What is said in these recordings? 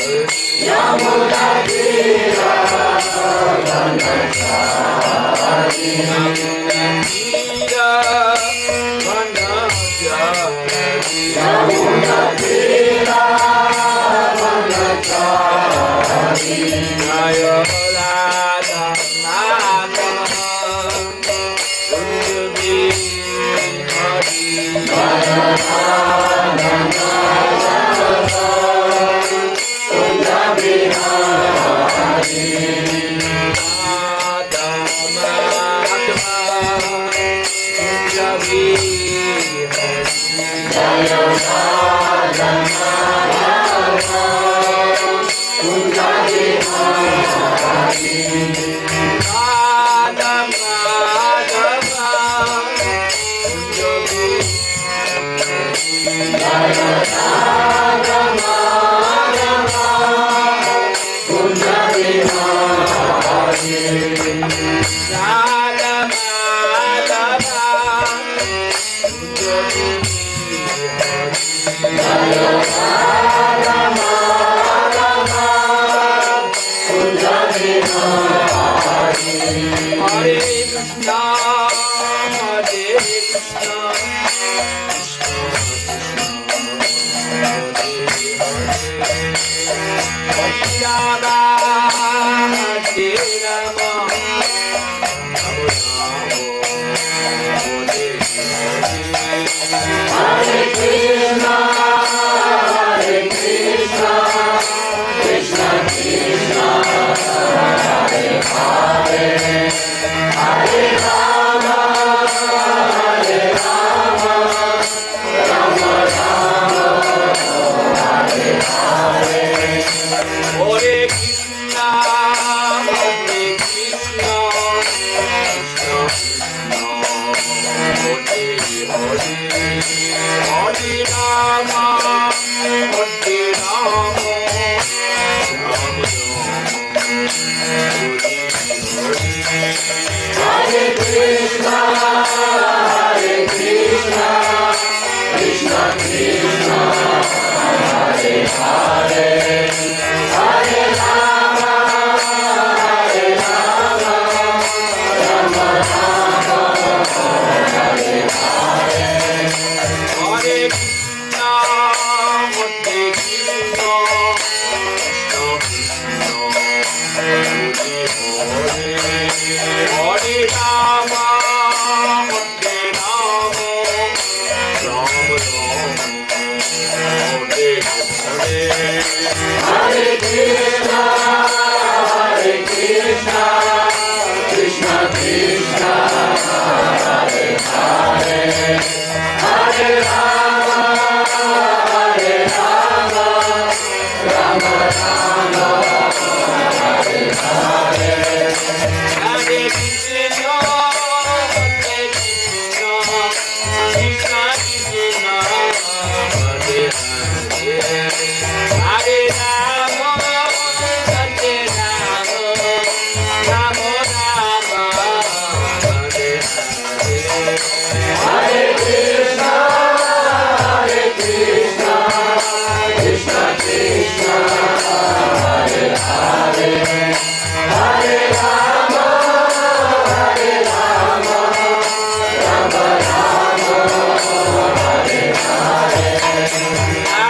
Yamuna Tira Vanachari Yamuna Tira Vanachari Jaya Radha Nama Kunjabi Hari Jaya Radha Nama Kunjabi Hari Radha Madhava Kunjabi Jaya Radha Madhava Kunjabi Hari Radha Madhava Kunjabi Jaya Radha Madhava Kunjabi Hari Radha Madhava Kunjabi Jaya Radha Madhava Kunjabi Hari Hare Krishna Hare Krishna Krishna Hare Rama Hare Krishna Hare Krishna Krishna Krishna Hare Hare Hare Rama Hare Rama Rama Rama Hare Hare Hare Krishna Hare Krishna Krishna Krishna Hare Hare Hare Rama Hare Rama Rama Hare Krishna Hare Krishna Krishna Krishna Hare Hare Hare Rama Hare Rama Rama Rama Hare Hare Hare Krishna Hare Krishna Krishna Krishna Hare Hare Hare Rama Hare Rama Rama Rama Hare Hare Hare Krishna Hare Krishna Krishna Krishna Hare Hare Hare Rama Hare Rama Rama Rama Hare Hare Hare Krishna Hare Krishna Krishna Krishna Hare Hare Hare Rama Hare Rama Rama Rama Hare Hare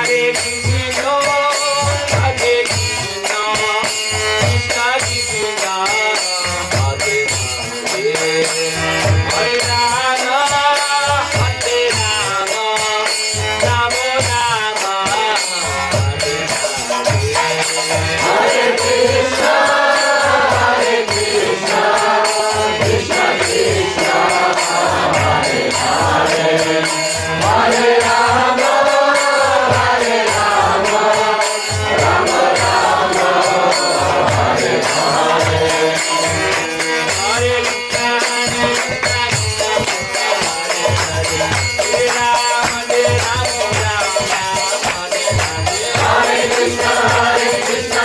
Hare Krishna Hare Krishna Krishna Krishna Hare Hare Hare Rama Hare Rama Rama Rama Hare Hare Hare Krishna Hare Krishna Krishna Krishna Hare Hare Hare Rama Hare Rama Rama Rama Hare Hare Hare Krishna Hare Krishna Krishna Krishna Hare Hare Hare Rama Hare Rama Rama Rama Hare Hare Hare Krishna Hare Krishna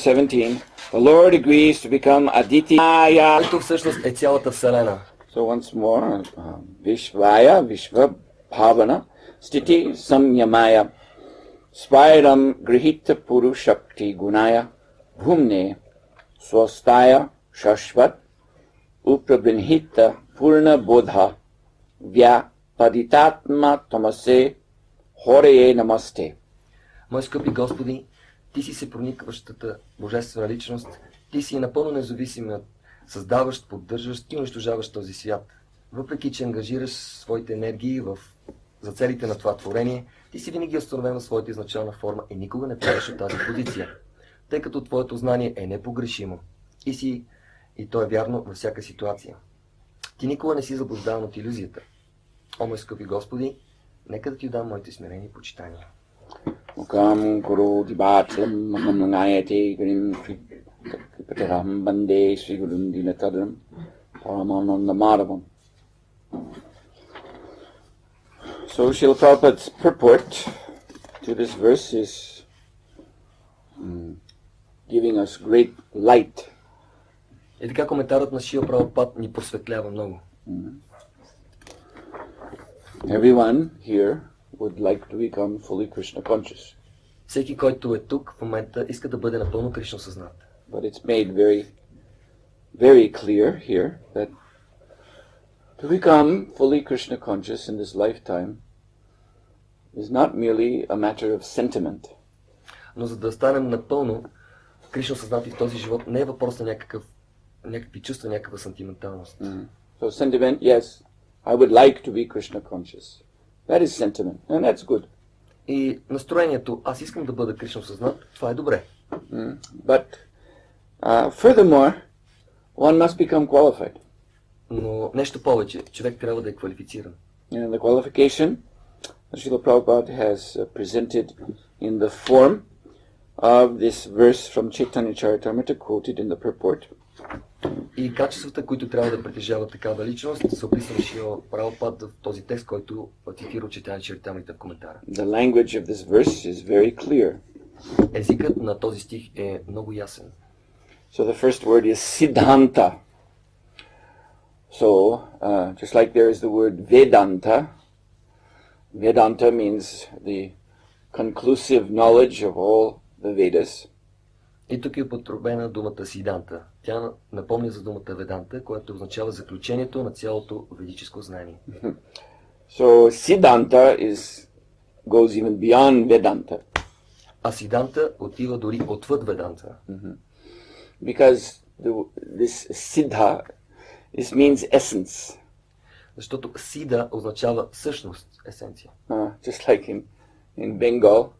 17, the Lord agrees to become Aditya. Който всъщност е цялата Вселена. So once more, Vishvaya, Vishva Bhavana, Stiti Samyamaya, Svairam Grihita Purushakti Gunaya, Bhumne, Swastaya Shashvat, Uprabinhita Purna Bodha, Vya Paditatma Tamase, Хорее Намасте. Мои скъпи Господи, Ти си се проникващата божествена личност, Ти си напълно независим, създаващ, поддържащ и унищожаващ този свят. Въпреки че ангажираш своите енергии за целите на това творение, Ти си винаги установен в своята изначална форма и никога не правиш от тази позиция, тъй като Твоето знание е непогрешимо и то е вярно във всяка ситуация. Ти никога не си заблуждаван от илюзията. О, мои скъпи Господи, нека да Ти дам моите смирени и почитания. Мукам Гуру Дибатлам Махамнангаяте Грим Патерам Банде Сри Гурун Динатадам Параманандамадавам. So Srila Prabhupada's purport to this verse is giving us great light. И така коментарът на Шрила Прабхупад ни просветлява много. Everyone here would like to become fully Krishna conscious. Всеки, който е тук в момента, иска да бъде напълно Кришна съзнат. But it's made very, very clear here that to become fully Krishna conscious in this lifetime is not merely a matter of sentiment. Но за да станем напълно Кришна съзнати в този живот, не е въпрос на някакви чувства, някаква сантименталност. So sentiment, yes, I would like to be Krishna conscious. That is sentiment, and that's good. И настроението, аз искам да бъда Кришна съзнат, това е добре. But furthermore, one must become qualified. Но нещо повече, човек трябва да е квалифициран. And the qualification, Srila Prabhupada has presented in the form of this verse from Chaitanya Charitamrita quoted in the purport. И качествата, които трябва да притежава такава личност, са описани Шрила Прабхупад в този текст, който цитира Chaitanya Charitamrita в коментара. The language of this verse is very clear. Езикът на този стих е много ясен. So the first word is Siddhanta. So, just like there is the word Vedanta, Vedanta means the conclusive knowledge of all the Vedas. И тук е употребена думата Сиданта. Тя напомня за думата Веданта, която означава заключението на цялото ведическо знание. So Siddhanta goes even beyond Vedanta. А Сиданта отива дори отвъд Веданта. Because this Siddha, this means essence. Защото Сида означава същност, есенция. Just like in Bengal,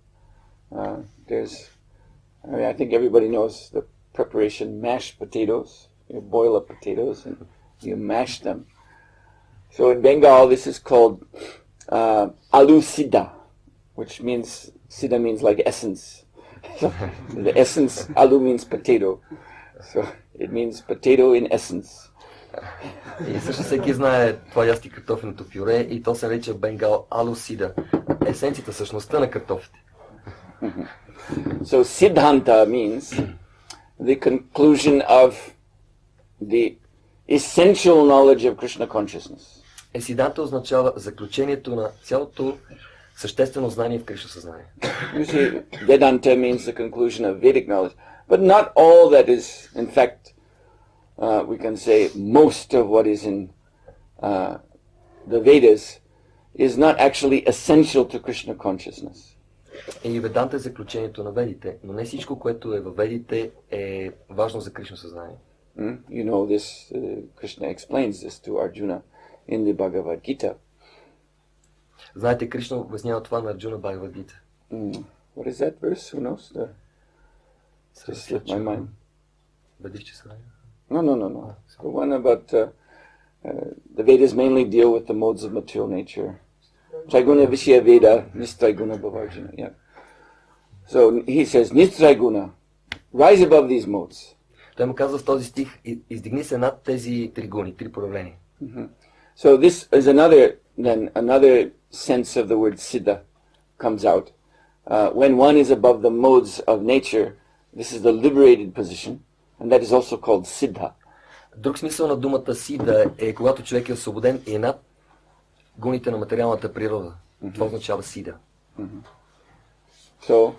I think everybody knows the preparation mashed potatoes. You boil up potatoes and you mash them. So in Bengal, this is called alu siddha, which means siddha means like essence. So the essence, alu means potato. So it means potato in essence. И също всеки знае това ясти картофеното пюре и то се нарича в Бенгал алу сида. Есенцията, същността на картофите. So Siddhanta means the conclusion of the essential knowledge of Krishna consciousness. Сиданта означава заключението на цялото съществено знание в Кришна съзнание. You see, Vedanta means the conclusion of Vedic knowledge, but not all that is, in fact, we can say most of what is in the Vedas is not actually essential to Krishna consciousness. И Веданта е заключението на Ведите, но не всичко, което е във Ведите, е важно за Кришна съзнание. You know this, Krishna explains this to Arjuna in the Bhagavad Gita. Знаете, Кришна обяснява това на Арджуна Бхагавад Гита. What is that verse? Who knows? Just slipped my mind. No. The one about the Vedas mainly deal with the modes of material nature. Triguna Vishya Veda, Nistriguna Bhavarjuna. Yeah. So he says, Nistriguna, rise above these modes. Той му казва в този стих, издигни се над тези три гуни, три проявления. So this is another sense of the word siddha comes out. When one is above the modes of nature, This is the liberated position, and that is also called siddha. Друг смисъл на думата сида е когато човек е освободен и над гуните на материалната природа. Това означава сида. So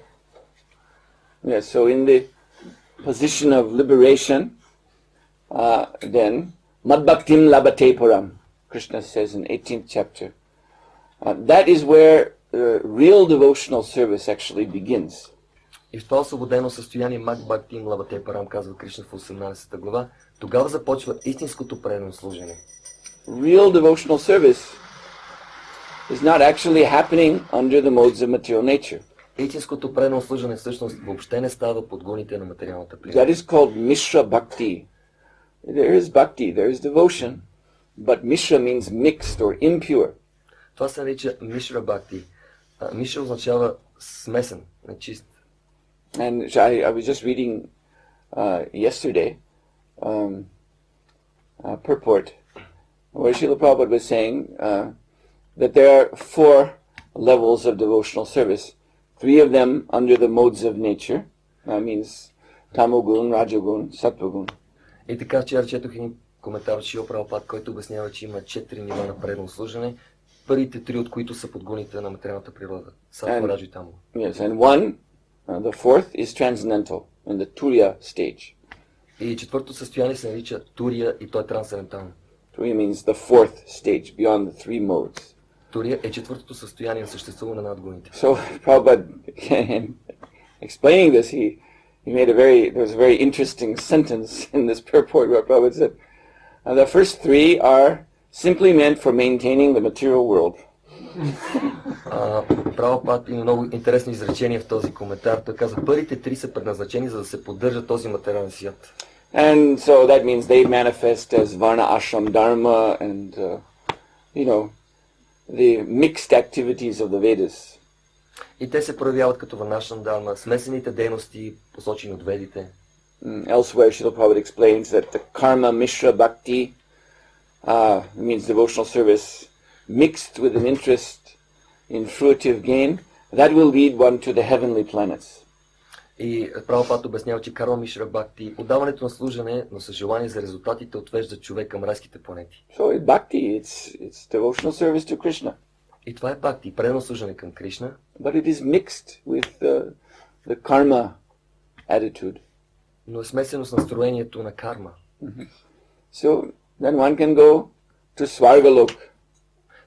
in the position of liberation, then madbhaktim labate param, Krishna says in 18th chapter. That is where real devotional service actually begins. И в това освободено състояние Макбхактим Лабате Парам, казва Кришна в 18 глава, тогава започва истинското предано служене. Real devotional service is not actually happening under the modes of material nature. Истинското предано служене всъщност въобще не става под гоните на материалната природа. That is called Mishra Bhakti. There is bhakti, there is devotion, but Mishra means mixed or impure. Това се нарича Мишра Бхакти. Мишра означава смесен, нечист. And I was just reading yesterday purport where Srila Prabhupada was saying that there are 4 levels of devotional service. 3 of them under the modes of nature. That means Tamogun, Rajogun, Sattvagun. И така вчера четох един коментар от Шрила Прабхупад, който обяснява, че има 4 нива на предано служене. Първите 3 от които са под гоните на материалната природа. Сатва, Раджо и Тамо. Yes, and one, the fourth is transcendental, in the Turiya stage. И четвърто състояние се нарича Турия и то е трансцендентално. Turiya means the fourth stage, beyond the 3 modes. Турия е четвъртото състояние на съществуване над гоните. So Prabhupada, explaining this, there was a very interesting sentence in this purport where Prabhupada said, the first 3 are simply meant for maintaining the material world. Прабхупад има много интересно изречение в този коментар. Той каза, първите 3 са предназначени за да се поддържа този материален свят. And so that means they manifest as varna ashram dharma and the mixed activities of the Vedas. И те се проявяват като варнашрам дharma, смесените дейности, посочени от ведите. Elsewhere, Srila Prabhupada explains that the karma mishra bhakti means devotional service mixed with an interest in fruitive gain, that will lead one to the heavenly planets. И Прабхупад обяснява, че карма мишра бхакти, отдаването на служене, но с желание за резултатите отвежда човек към райските планети. So it's bhakti, it's devotional service to Krishna. И това е бхакти, предано служене към Кришна. But it is mixed with the karma attitude. Но е смесено с настроението на карма. So then one can go to Svargalok.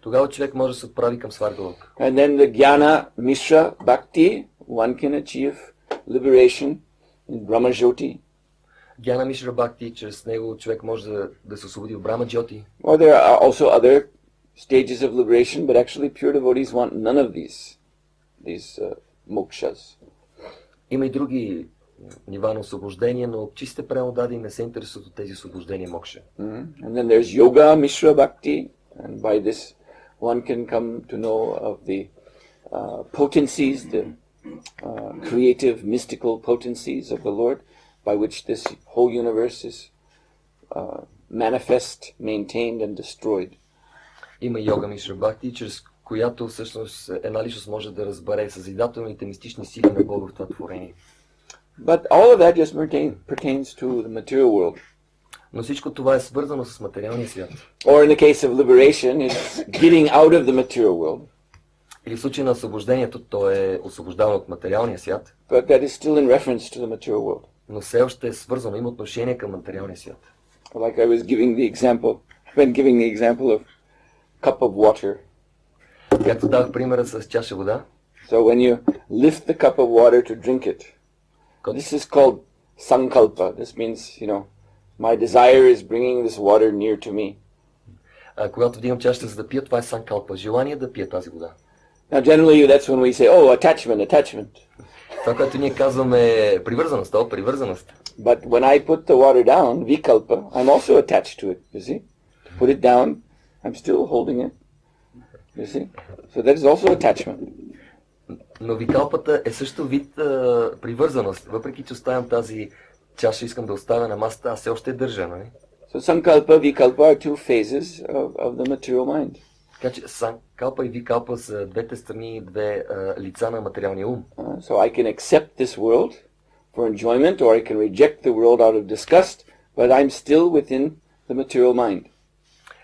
Тогава човек може да се отправи към Сваргалок. And then the Jnana Mishra Bhakti, one can achieve liberation in Brahma Jyoti. Гьяна Мишра Бхакти, чрез него човек може да се освободи от Брахма Джоти. Or there are also other stages of liberation, but actually pure devotees want none of these mokshas. Има и други нива на освобождение, но чистите преодадени не се интересуват от тези освобождения мокша. And then there's Yoga Mishra Bhakti, and by this one can come to know of the potencies, the creative, mystical potencies of the Lord, by which this whole universe is manifest, maintained and destroyed. Има йога Мишра Бхакти, чрез която всъщност една личност може да разбере съзидателните мистични сили на Бога в това творение. But all of that just pertains to the material world. Но всичко това е свързано с материалния свят. Or in the case of liberation, it's getting out of the material world. Или в случай на освобождението, то е освобождаване от материалния свят. But that is still in reference to the material world. Но все още е свързано, има отношение към материалния свят. Like I was giving the example of cup of water. Както дах примера с чаша вода. So when you lift the cup of water to drink it, this is called sankalpa. This means, my desire is bringing this water near to me. Когато вдигам чашата за да пия, това е санкалпа, желание да пия тази вода. Now generally that's when we say, attachment. Това, което ние казваме е привързаност, привързаност. But when I put the water down, vikalpa, I'm also attached to it, you see. To put it down, I'm still holding it, you see. So that is also attachment. Но викалпата е също вид привързаност. Въпреки че оставям тази чаша, искам да оставя на масата, аз все още държа, нали? So sankalpa, vikalpa are two phases of the material mind. Така че санкалпа и викалпа са двете страни, две лица на материалния ум. So I can accept this world for enjoyment, or I can reject the world out of disgust, but I'm still within the material mind.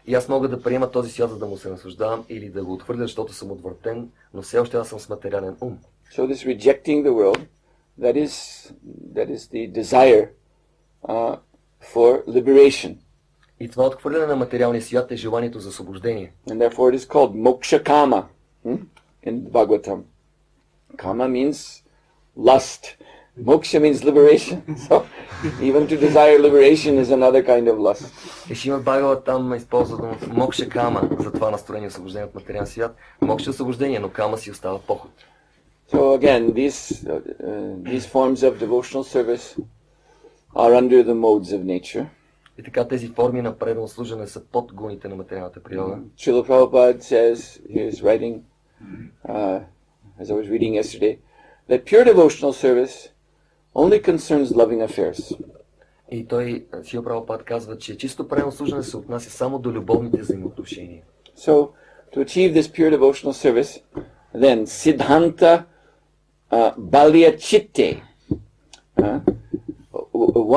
И аз мога да приема този свят, за да му се наслаждавам, или да го отхвърля, защото съм отвратен, но все още аз съм с материален ум. So this rejecting the world, that is the desire for liberation. И това отхвърляне на материалния свят е желанието за освобождение. And therefore it is called moksha kama in Bhagavatam. Kama means lust. Moksha means liberation. So even to desire liberation is another kind of lust. И Шримад Бхагаватам използва думата мокша кама за това настроение освобождение от материалния свят. Мокша освобождение, но кама си остава поход. So again, these forms of devotional service are under the modes of nature. И така тези форми на предано служене са под гуните на материалната природа. Srila Prabhupada says, he is writing, as I was reading yesterday, that pure devotional service only concerns loving affairs. И той, Шрила Прабхупад казва, че чисто предано служене се отнася само до любовните взаимоотношения. So, to achieve this pure devotional service, then siddhanta balya chitte.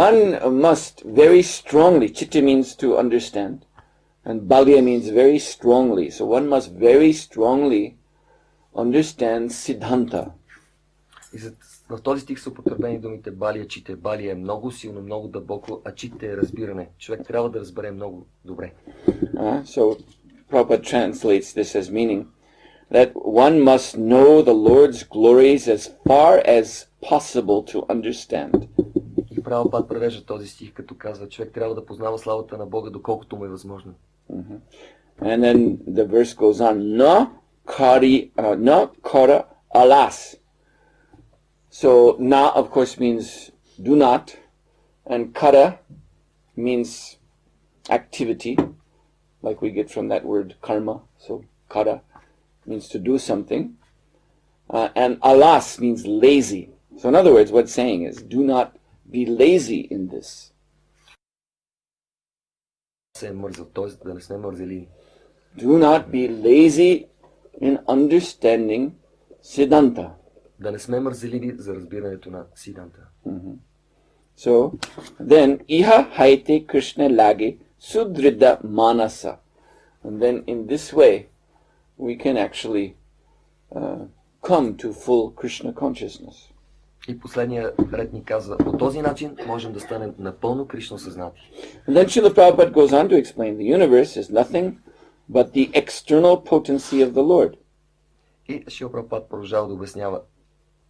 One must very strongly, chitta means to understand, and balya means very strongly. So one must very strongly understand siddhanta. И в този стих са употребени думите балия, чите. Балия е много силно, много дълбоко, а чите е разбиране. Човек трябва да разбере много добре. So Prabhupada translates this as meaning that one must know the Lord's glories as far as possible to understand. И Прабхупад превежда този стих, като казва, човек трябва да познава славата на Бога, доколкото му е възможно. And then the verse goes on, na kara alas. So na of course means do not, and kara means activity, like we get from that word karma. So kara means to do something, and alas means lazy. So in other words, what it's saying is, do not be lazy in this. Да не сме мързеливи. Do not be lazy in understanding siddhanta. Да не сме мързеливи за разбирането на сиданта. So then iha haite Krishna lage sudrida manasa, and then in this way we can actually come to full Krishna consciousness. И последния ред ни казва, по този начин можем да станем напълно Кришна съзнати. And then Srila Prabhupada goes on to explain the universe is nothing but the external potency of the Lord. И Шрила Прабхупад продължава да обяснява,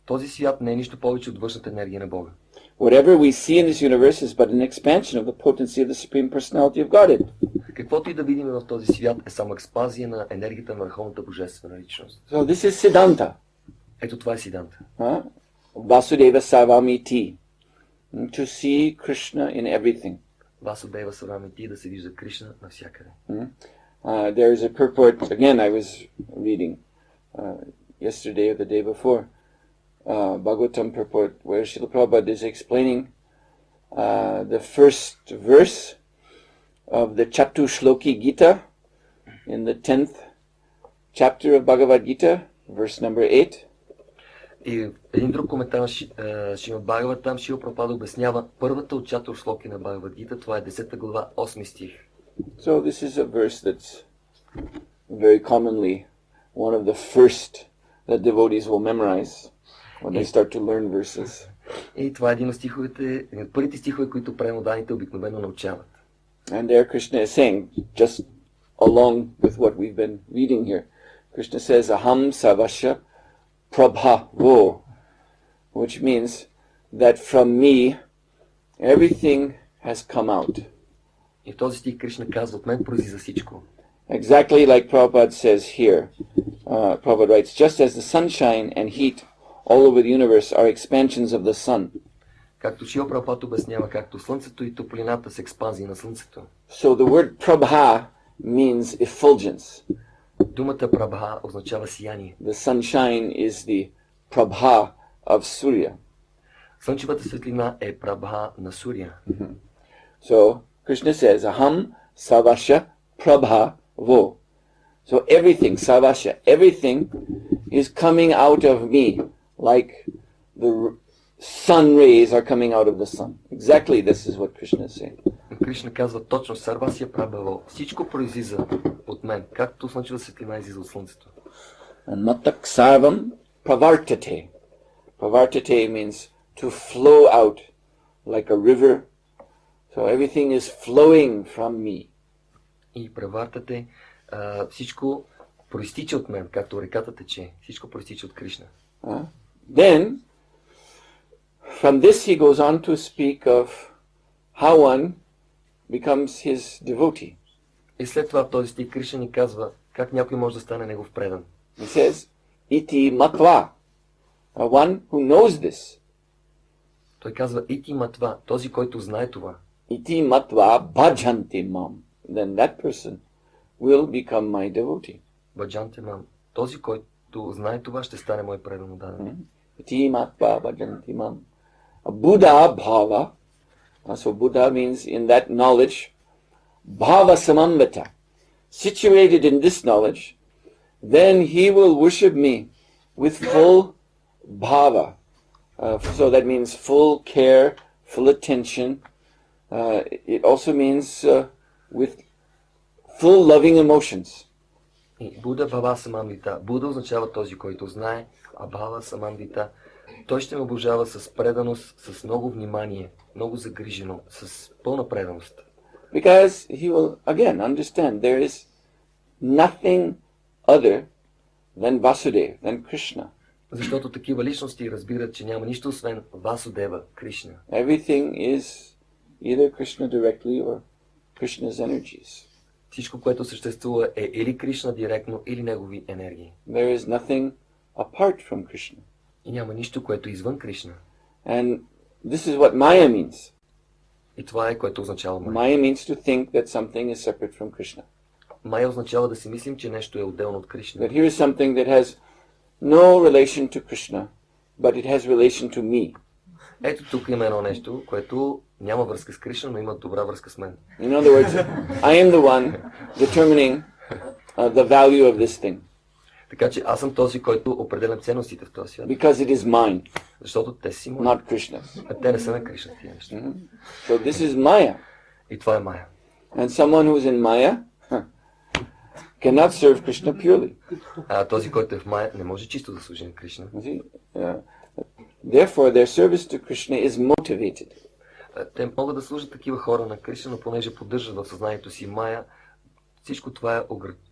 този свят не е нищо повече от външната енергия на Бога. Whatever we see in this universe is but an expansion of the potency of the Supreme Personality of Godhead. Каквото и да видим в този свят е само експанзия на енергията на Върховната Божествена личност. So this is Siddhanta. Ето това е Сиданта. Vasudeva Sarvamiti. To see Krishna in everything. Васудева Сарвамити, да се вижда Кришна навсякъде. There is a purport, again I was reading yesterday or the day before, Bhagavatam purport, where Srila Prabhupada is explaining the first verse of the Chatushloki Gita in the 10th chapter of Bhagavad Gita, verse number 8. И един друг коментар на Шримад Бхагаватам, Шрила Прабхупада обяснява първата от Чатуршлоки на Бхагавад Гита, това е 10 глава, 8 стих. So this is a verse that's very commonly one of the first that devotees will memorize when they start to learn verses. И това е един от стиховете, първите стихове, които преmodaните обикновено научават. And there Krishna is saying, just along with what we've been reading here, Krishna says, Aham Savasya Prabhavo, which means that from me everything has come out. И в този стих Кришна казва, от мен произлиза всичко. Exactly like Prabhupada says here. Prabhupada writes, just as the sunshine and heat all over the universe are expansions of the sun. Както Шрила Прабхупада обяснява, както слънцето и топлината са експанзии на слънцето. So the word Prabha means effulgence. Думата Прабха означава сияние. The sunshine is the Prabha of Surya. Слънчевата светлина е Прабха на Суря. So Krishna says, Aham Savasya Prabhavo. So everything, Savasya, everything is coming out of me like the sun rays are coming out of the sun. Exactly this is what Krishna is saying. Кришна казва точно, Сарвасия прабхава, всичко произлиза от мен, както слънчева светлина излиза от слънцето. And matak sarvam pravartate. Pravartate means to flow out like a river. So everything is flowing from me. И правартате, всичко проистича от мен, както реката тече. Всичко проистича от Кришна. Then, from this he goes on to speak of how one becomes his devotee. И след това в този стих Кришна ни казва как някой може да стане негов предан. He says, iti matva, one who knows this. Той казва ити матва, този, който знае това. Iti matva bhajanti mam. Then that person will become my devotee. Баджанте мам, този, който знае това, ще стане мой преданодаден. Iti matva bhajanti mam. Buddha bhava. So Buddha means in that knowledge, bhava samamvata. Situated in this knowledge, then he will worship me with full bhava. So that means full care, full attention. It also means with full loving emotions. Буда бхава самамвита. Буда означава този, който знае, а бхава самамвита. Той ще ме обожава с преданост, с много внимание, много загрижено, с пълна преданост. Because he will again understand there is nothing other than Vasudev, than Krishna. Защото такива личности разбират, че няма нищо освен Васудева, Кришна. Everything is either Krishna directly or Krishna's energies. Всичко, което съществува е или Кришна директно, или негови енергии. There is nothing apart from Krishna. И няма нищо, което е извън Кришна. And this is what Maya means. И това е, което означава Майя. Maya means to think that something is separate from Krishna. Майя означава да си мислим, че нещо е отделно от Кришна. That here is something that has no relation to Krishna, but it has relation to me. Ето тук има едно нещо, което няма връзка с Кришна, но има добра връзка с мен. In other words, I am the one determining the value of this thing. Така че аз съм този, който определям ценностите в този свят. Because it is mine, Защото те си мои. not Krishna's. А те не са на Кришна тия неща. So this is Maya. И това е Майя. And someone who's in Maya cannot serve Krishna purely. А този, който е в Майя, не може чисто да служи на Кришна. Therefore, their service to Krishna is motivated. Те могат да служат такива хора на Кришна, но понеже поддържат в съзнанието си Майя, всичко това е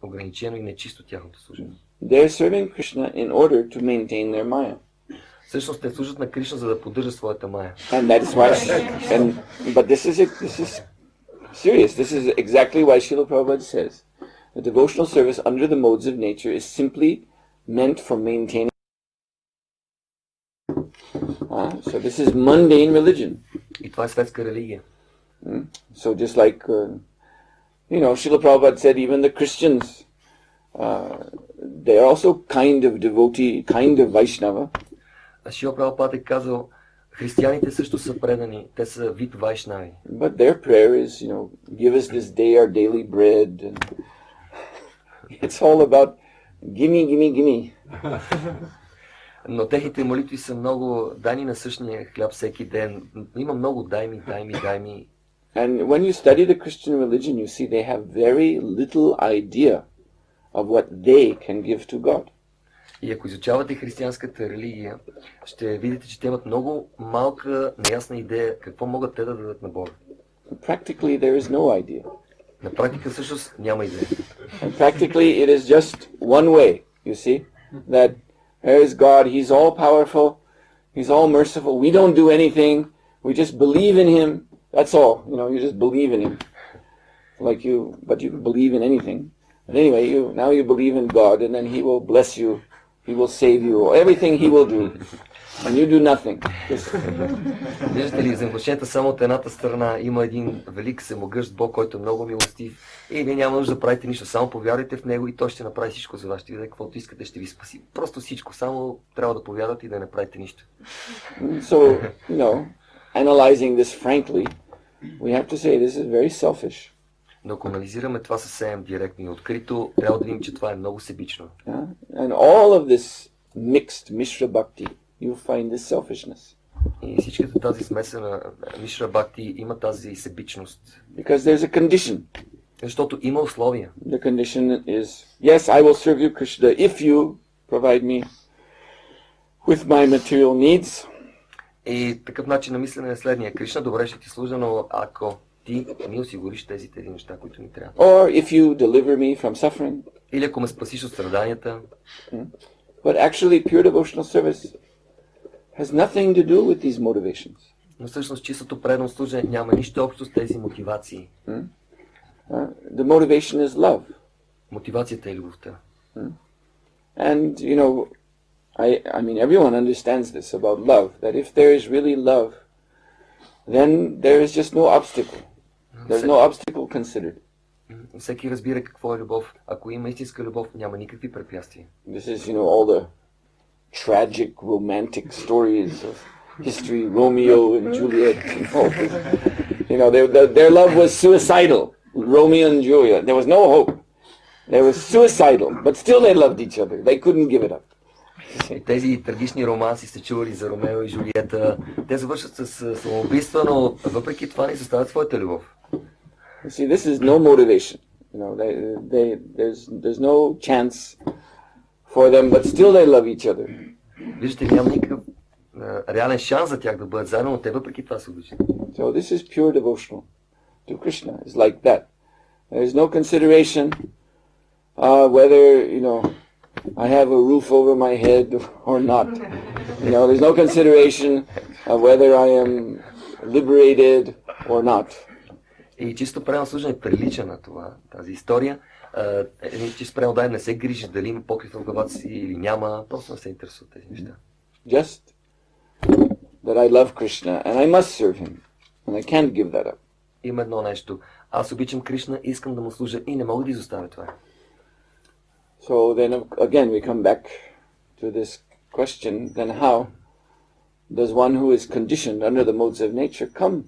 ограничено и нечисто тяхното служение. They are serving Krishna in order to maintain their Maya. Всъщност те служат на Кришна, за да поддържат своята Майя. And that is why, but this is serious. This is exactly why Srila Prabhupada says the devotional service under the modes of nature is simply meant for maintaining. So this is mundane religion. И това е светска религия. So just like, Srila Prabhupada said, even the Christians, they are also kind of devotee, kind of Vaishnava. Шрила Прабхупада е казал, християните също са предани, те са вид вайшнави. But their prayer is, give us this day our daily bread. And it's all about gimme, gimme, gimme. Но техните молитви са много дай ни насъщния хляб всеки ден. Има много дай ми. And when you study the Christian religion, you see they have very little idea of what they can give to God. И ако изучавате християнската религия, ще видите, че те имат много малка, неясна идея какво могат те да дадат на Бога. Practically there is no idea. На практика всъщност няма идея. And practically it is just one way, you see, that there is God, He's all powerful, He's all merciful, we don't do anything, we just believe in Him, that's all, you just believe in Him. But you can believe in anything. But anyway, now you believe in God, and then He will bless you, He will save you, everything He will do, and you do nothing. Виждате ли, взаимоотношенията само от едната страна, има един велик всемогъщ Бог, който е много милостив, и вие няма нужда да правите нищо, само повярвайте в Него и Той ще направи всичко за вас, ще ви даде каквото искате, ще ви спаси. Просто всичко, само трябва да повярвате и да не правите нищо. So, analyzing this frankly, we have to say this is very selfish. Но ако анализираме това съвсем директно и открито, трябва да видим, че това е много себично. And all of this mixed Mishra Bhakti, you find this selfishness. И всичката тази смесена Мишра Бхакти има тази себичност. Because there's a condition. Защото има условия. The condition is, yes, I will serve you, Krishna, if you provide me with my material needs. И такъв начин на мислене е следния. Кришна, добре ще ти служа, но ако ти ми осигуриш тези неща, които ми трябва. Or if you deliver me from suffering. Или ако ме спасиш от страданията. But actually pure devotional service has nothing to do with these motivations. Но всъщност чистото предано служение няма нищо общо с тези мотивации. The motivation is love. Мотивацията е любовта. And you know, I mean everyone understands this about love, that if there is really love, then there is just no obstacle. There's no obstacle considered. Всеки разбира какво е любов. Ако има истинска любов, няма никакви препятствия. This is, you know, all the tragic, romantic stories of history, Romeo and Juliet. You know, their love was suicidal. Romeo and Juliet. There was no hope. They were suicidal, but still they loved each other. They couldn't give it up. Тези трагични романси сте чували за Ромео и Жулиета. Те завършват с самоубийства, но въпреки това не съставят своята любов. You see, this is no motivation. You know, there's no chance for them, but still they love each other. Виждате, няма никакъв реален шанс за тях да бъдат заедно, но те въпреки това се обичат. So this is pure devotional to Krishna. It's like that. There's no consideration whether, you know, I have a roof over my head or not. You know, there's no consideration of whether I am liberated or not. И чисто правилно служение прилича на това, тази история. Чисто правилно дай не се грижи дали има покрив в главата си или няма, просто не се интересува тези неща. Just that I love Krishna and I must serve him and I can't give that up. Има едно нещо. Аз обичам Кришна, искам да му служа и не мога да изоставя това. So then again we come back to this question, then how does one who is conditioned under the modes of nature come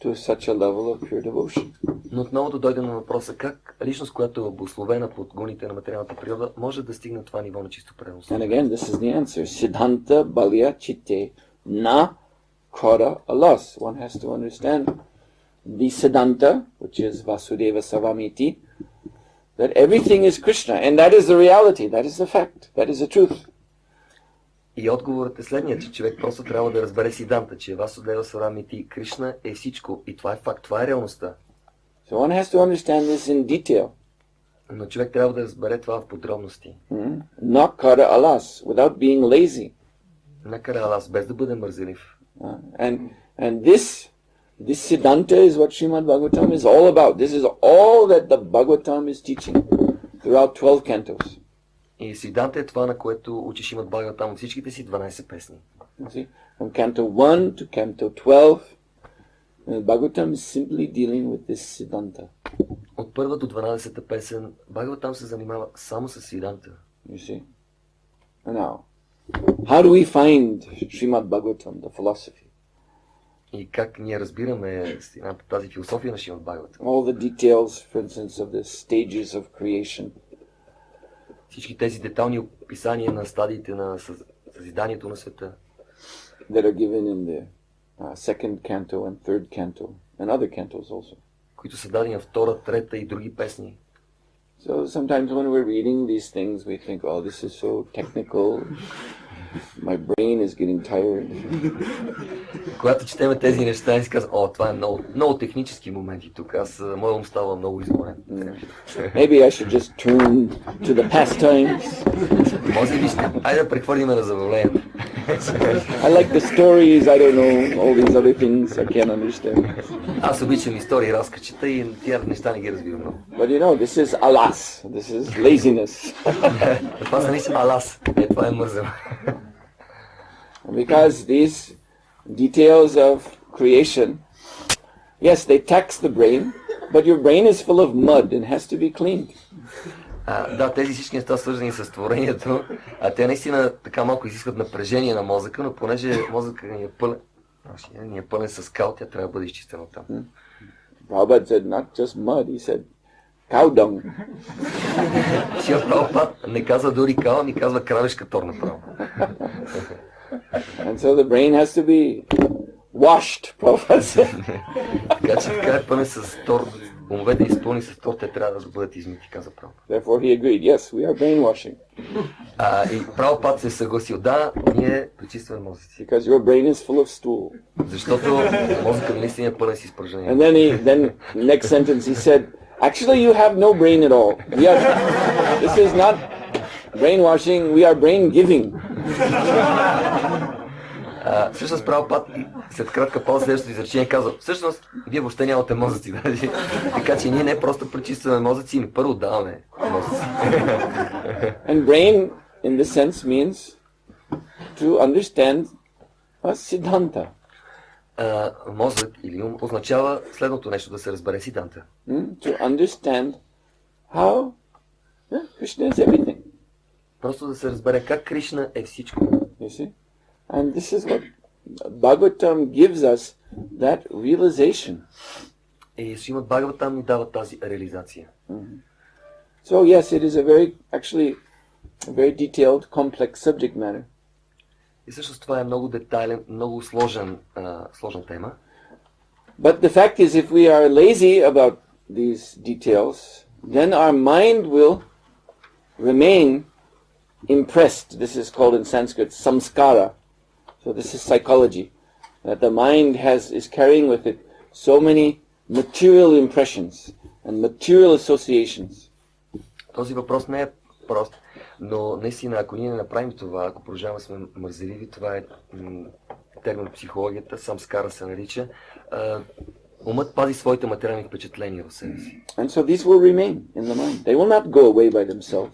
to such a level of pure devotion? Но отново да дойдем на въпроса, как личност, която е обусловена под гоните на материалната природа, може да стигне това ниво на чисто пренос? And again, this is the answer. Siddhanta balya chitte na kara alas. One has to understand the Siddhanta, which is Vasudeva Savamiti, that everything is Krishna, and that is the reality, that is the fact, that is the truth. И отговорът е следният, че човек просто трябва да разбере Сиданта, че Васудева Савамити Кришна е всичко и това е факт, това е реалността. So one has to understand this in detail. Но човек трябва да разбере това в подробности. Not kara alas, without being lazy. Накара алас, без да бъде мързелив. And this Siddhanta is what Srimad Bhagavatam is all about. This is all that the Bhagavatam is teaching throughout 12 cantos. И Сиданта е това, на което учиш имат Бхагаватам от всичките си 12 песни. See? From canto 1 to canto 12, the Bhagavatam is simply dealing with this Siddhanta. От първа до 12-та песен Бхагаватам се занимава само с Сиданта. You see? Now, how do we find Srimad Bhagavatam, the philosophy? И как ние разбираме тази философия на Шримад Бхагаватам? All the details, for instance, of the stages of creation. Всички тези детални описания на стадиите на съзиданието на света. That are given in the second canto and third canto, and other cantos also. Които са дадени в втора, трета и други песни. So sometimes when we're reading these things, we think, oh, this is so technical. My brain is getting tired. Когато четеме тези неща, и си казвам, о, това е много технически моменти тук. Моят ум става много изморен. Maybe I should just turn to the pastimes. Може би айде да прехвърлим на забавлението. I like the stories, I don't know, all these other things I can't understand. Аз обичам истории, разкачета и тия неща не ги разбирам много. But you know, this is alas, this is laziness. Това са наистина алас, това е мързел. Because these details of creation, yes, they tax the brain, but your brain is full of mud and has to be cleaned. Да, тези всички неща свързани с творението, те наистина така малко изискват напрежение на мозъка, но понеже мозъкът ни е пълен с кал, тя трябва да бъде изчистена там. Prabhupada said not just mud, he said cow dung. Шрила Прабхупад не казва дори кал, ми казва кравешка тор направо. And so the brain has to be washed, Prabhupada said. Така че така е пълен с тор. Умовете изпълни с тор, те трябва да бъдат измити, каза Прабхупад. Therefore he agreed, yes, we are brainwashing. И Прабхупад се съгласил, да, ние пречистваме мозъци. Because your brain is full of stool. Защото мозъкът наистина е пълен с изпражнения. And then next sentence he said, actually you have no brain at all. This is not brainwashing, we are brain giving. Всъщност Прабхупад след кратка пауза следващото изречение казва, всъщност вие въобще нямате мозъци. Даже. Така че ние не просто пречистваме мозъци, ми първо даваме мозъци. And brain in this sense means to understand Siddhanta. Мозък или ум означава следното нещо, да се разбере Сиданта. To understand how Krishna is everything. Просто да се разбере как Кришна е всичко. You see? And this is what Bhagavatam gives us, that realization. И Шримад Бхагаватам ни дава тази реализация. So yes, it is a very detailed, complex subject matter. И всъщност това е много детайлен, много сложна тема. But the fact is, if we are lazy about these details, then our mind will remain impressed. This is called in Sanskrit samskara. So this is psychology. That the mind is carrying with it so many material impressions and material associations. Този въпрос не е прост, но наистина, ако ние не направим това, ако продължаваме сме мързеливи, това е термин в психологията, самскара се нарича, умът пази своите материални впечатления в себе си. And so these will remain in the mind. They will not go away by themselves.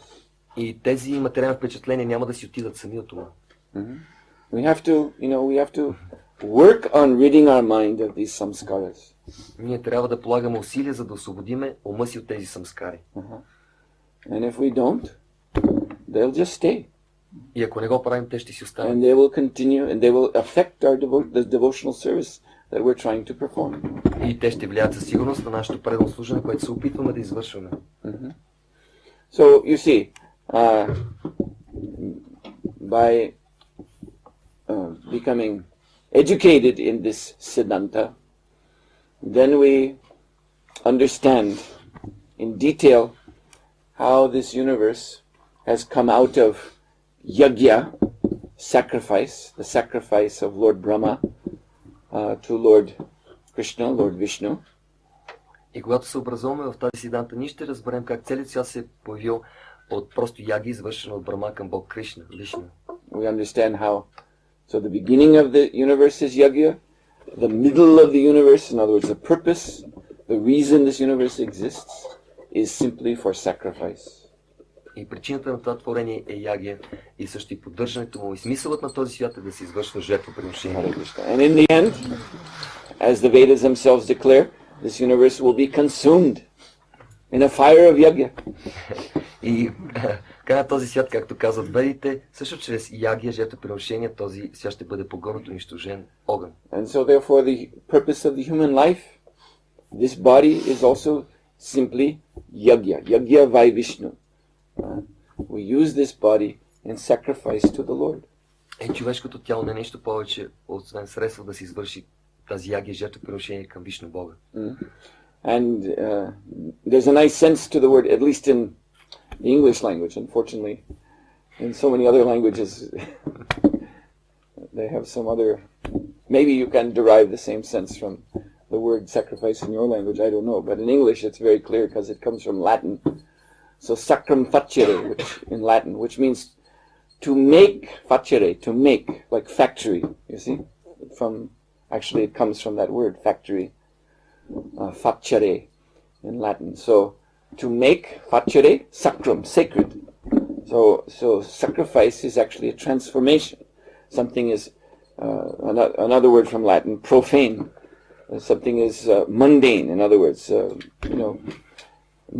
И тези материални впечатления няма да си отидат сами от ума. We have to work on ridding our mind of these samskaras. Ние трябва да полагаме усилия, за да освободиме ума си от тези самскари. And if we don't, they'll just stay. И ако не го правим, те ще си останат. And they will continue, and they will affect the devotional service that we're trying to perform. И те ще влияят със сигурност на нашето предано служене, което се опитваме да извършваме. So you see, by becoming educated in this Siddhanta, then we understand in detail how this universe has come out of yajna, sacrifice, the sacrifice of Lord Brahma to Lord Krishna, Lord Vishnu. И когато се образуваме в тази Сиданта, ние ще разберем как целият свят се е появил от просто яги, извършено от Брахма към Бог Кришна, Вишну. We understand how. So the beginning of the universe is yajna, the middle of the universe, in other words, the purpose, the reason this universe exists, is simply for sacrifice. И причината на това творение е ягия, и също и поддържането му, и смисълът на този свят е да се извършва жертвоприношение. And in the end, as the Vedas themselves declare, this universe will be consumed in a fire of yajna. И край на този свят, както казват ведите, също чрез ягия, жертвоприношение, този свят ще бъде погълнат, унищожен огън. And so therefore the purpose of the human life, this body is also simply yajna, yajna vai Vishnu. We use this body in sacrifice to the Lord. Човешкото тяло не е нещо повече, освен средство да се извърши тази ягия, жертвоприношение към Вишну Бога. And there's a nice sense to the word, at least in the English language. Unfortunately, in so many other languages, they have some other... Maybe you can derive the same sense from the word sacrifice in your language, I don't know. But in English it's very clear because it comes from Latin. So sacrum facere, which in Latin, which means to make, facere, to make, like factory, you see? Actually it comes from that word, factory. Facere in Latin. So to make, facere, sacrum, sacred. So sacrifice is actually a transformation. Something is, another word from Latin, profane. Something is mundane, in other words,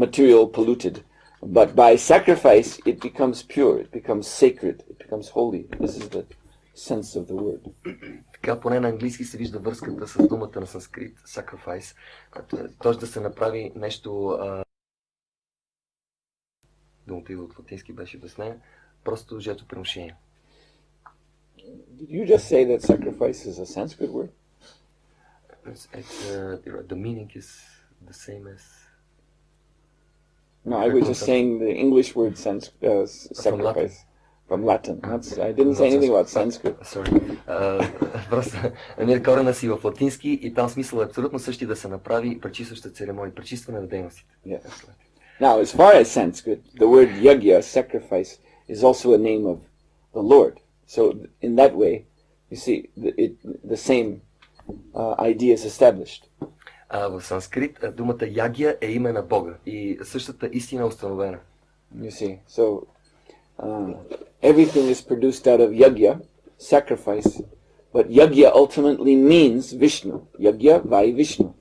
material, polluted. But by sacrifice, it becomes pure, it becomes sacred, it becomes holy. This is the sense of the word. Така поне на английски се вижда връзката с думата на санскрит, sacrifice. Т.е. да се направи нещо... Думата и от латински беше обяснена. Просто жертвоприношение. Did you just say that sacrifice is a Sanskrit word? The meaning is the same as... No, I was just saying the English word sacrifice from Latin. I didn't say anything about Sanskrit. Sorry. Просто намери корена си в латински и там смисъл е абсолютно същи да се направи пречистваща церемония, пречистване на дейностите. Yes. Now, as far as Sanskrit, the word yagya, sacrifice, is also a name of the Lord. So in that way, you see, the same idea is established. В санскрит думата ягия е име на Бога и същата истина е установена. You see, so everything is produced out of yagya, sacrifice, but yagya ultimately means Vishnu. Yagya by Vishnu.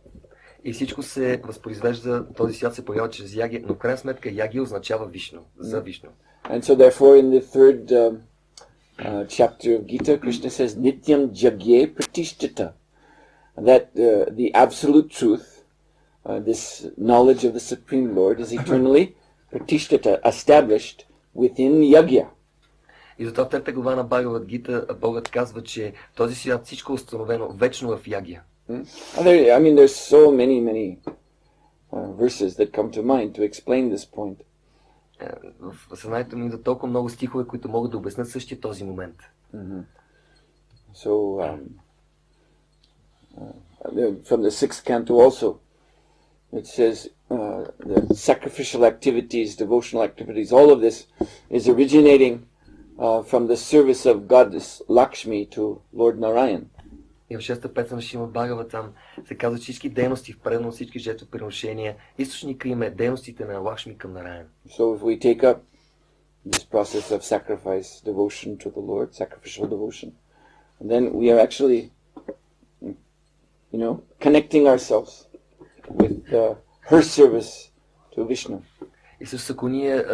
И всичко се възпроизвежда, този свят се появява чрез ягия, но в крайна сметка ягия означава Вишну, за Вишну. And so therefore in the third chapter of Gita, Krishna says, Nityam jagye pratishtita. That the absolute truth, this knowledge of the Supreme Lord, is eternally pratishtita, established within yagya. И затова в трета глава на Бхагавад Гита Богът казва, че този свят всичко е установено вечно в ягия. I mean, there's so many verses that come to mind to explain this point. В съзнанието ми идват толкова много стихове, които могат да обяснят същия този момент. So, from the sixth canto also, it says the sacrificial activities, devotional activities, all of this is originating from the service of Goddess Lakshmi to Lord Narayan. И в шеста песен на Шримад Бхагават там се казва, че всички дейности в преданност, всички жертвоприношения, източника им е дейностите на Лакшми към Нараян. So if we take up this process of sacrifice, devotion to the Lord, sacrificial devotion, then we are actually, connecting ourselves with her service to Vishnu. И също ако ние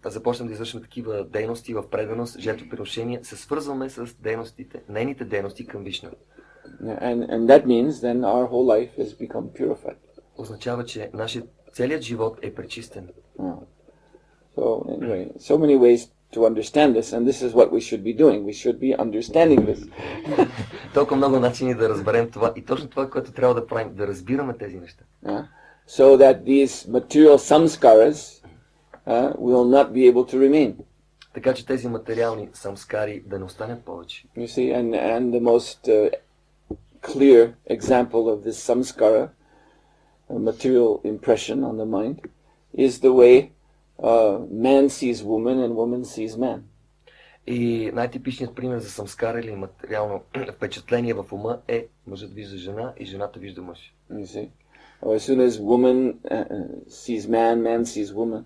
започнем да извършваме такива дейности в преданост, жертвоприношения, се свързваме с дейностите, нейните дейности към Вишну. And that means then our whole life has become purified. Означава, че нашият целият живот е пречистен. So anyway, so many ways to understand this, and this is what we should be doing. We should be understanding this. Толкова много начини да разберем това и точно това, което трябва да правим, да разбираме тези неща. So that these material samskaras will not be able to remain. Така че тези материални самскари да не останат повече. You see, and the most clear example of this samskara, material impression on the mind, is the way man sees woman and woman sees man. И най-типичният пример за самскара или материално впечатление в ума е мъжът вижда жена и жената вижда мъж. You see, as soon as woman sees man, man sees woman,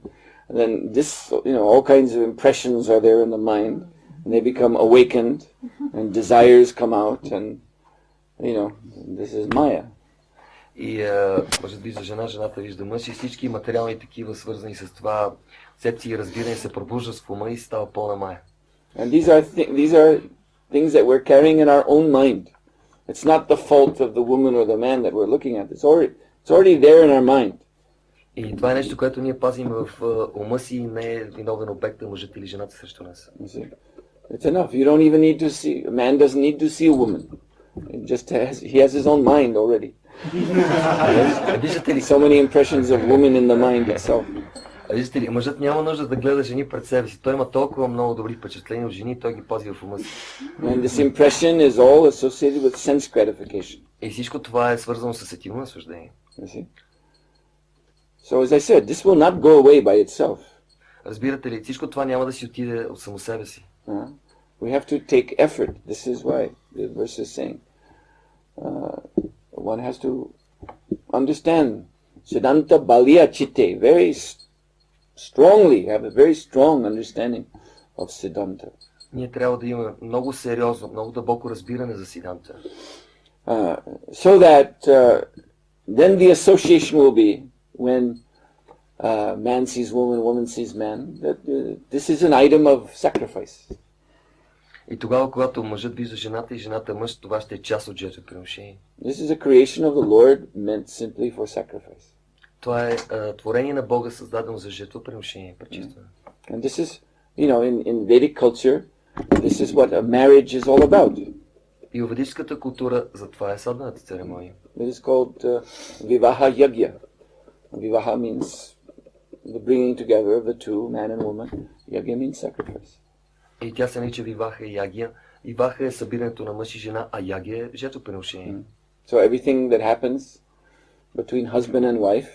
then this, all kinds of impressions are there in the mind, and they become awakened, and desires come out, and this is Maya. И мъжът вижда жена, жената вижда мъж и всички материални такива, свързани с това, концепции и разбиране се пробуждат в ума и става пълна Мая. And these are things that we're carrying in our own mind. It's not the fault of the woman or the man that we're looking at. It's already there in our mind. И това е нещо, което ние пазим в ума си и не е виновен обектът мъжът или жената срещу нас. It's enough. You don't even need to see. A man doesn't need to see a woman. He has his own mind already. So many impressions of women in the mind itself. Виждате ли, мъжът няма нужда да гледа жени пред себе си. Той има толкова много добри впечатления от жени и той ги пази в ума си. And this impression is all associated with sense gratification. И всичко това е свързано с сетивно наслаждение. So as I said, this will not go away by itself. Разбирате ли, всичко това няма да си отиде от само себе си. We have to take effort. This is why the verse is saying one has to understand Siddhanta Balya Chitte, very strongly, have a very strong understanding of Siddhanta. Ние трябва да имаме много сериозно, много дълбоко разбиране за Сиданта. So that then the association will be when man sees woman, woman sees man, that this is an item of sacrifice. И тогава, когато мъжът вижда жената и жената мъж, това ще е част от жертвоприношение. This is a creation of the Lord meant simply for sacrifice. Това е творение на Бога, създадено за жертвоприношение, пречистване. And this is, in Vedic culture, This is what a marriage is all about. И в ведическата култура за това е сватбената церемония. It is called Vivaha Yagya. Vivaha means the bringing together of the two, man and woman. Yagya means sacrifice. И тя се нарича Виваха и Ягия. Виваха е събирането на мъж и жена, а Ягия е жертвоприношение. So everything that happens between husband and wife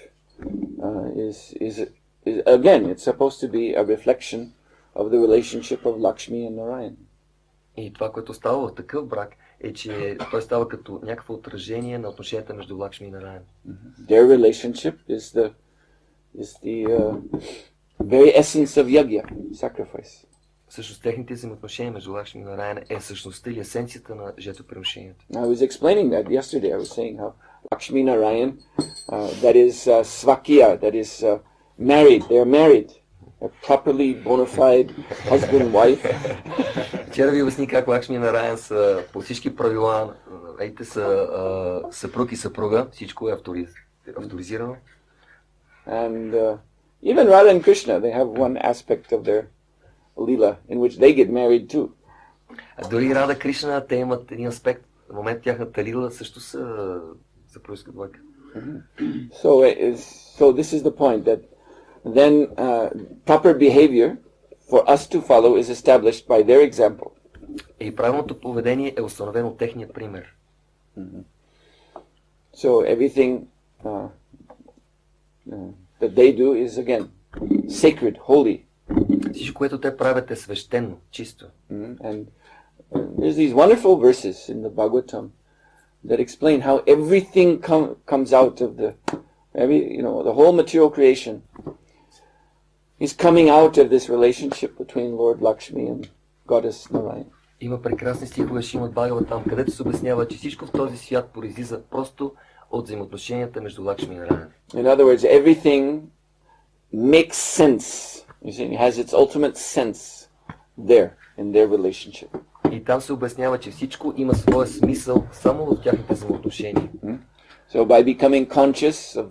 is again, it's supposed to be a reflection of the relationship of Lakshmi and Narayan. И това, което става в такъв брак, е, че той става като някакво отражение на отношенията между Лакшми и Нараян. Their relationship is the very essence of yagya, sacrifice. Всъщност техните взаимоотношения между Лакшми и Нараян е същността или есенцията на жертвоприношението. I was explaining that yesterday. I was saying how Lakshmi Narayan, that is Svakya, that is married. They are married. They're properly bona fide husband-wife. Вчера ви обясни как Лакшми и Нараян са по всички правила, те са съпруг и съпруга, всичко е авторизирано. And even Radha and Krishna, they have one aspect of their lila in which they get married too. Дори Рада Кришна, те имат един аспект, в момент тяхната лила също са съпружеска двойка. So this is the point that then proper behavior for us to follow is established by their example. И правилното поведение е установено от техния пример. So everything that they do is again sacred, holy. Всичко, което те правят е свещено, чисто. And there's these wonderful verses in the Bhagavatam that explain how everything comes out of the whole material creation is coming out of this relationship between Lord Lakshmi and Goddess Narayan. Има прекрасни стихове Шримад Бхагаватам, където се обяснява, че всичко в този свят произлиза просто от взаимоотношенията между Лакшми и Нараян. In other words, everything makes sense. You see, it has its ultimate sense there in their relationship. И там се обяснява, че всичко има своя смисъл само в тяхните взаимоотношения. So by becoming conscious of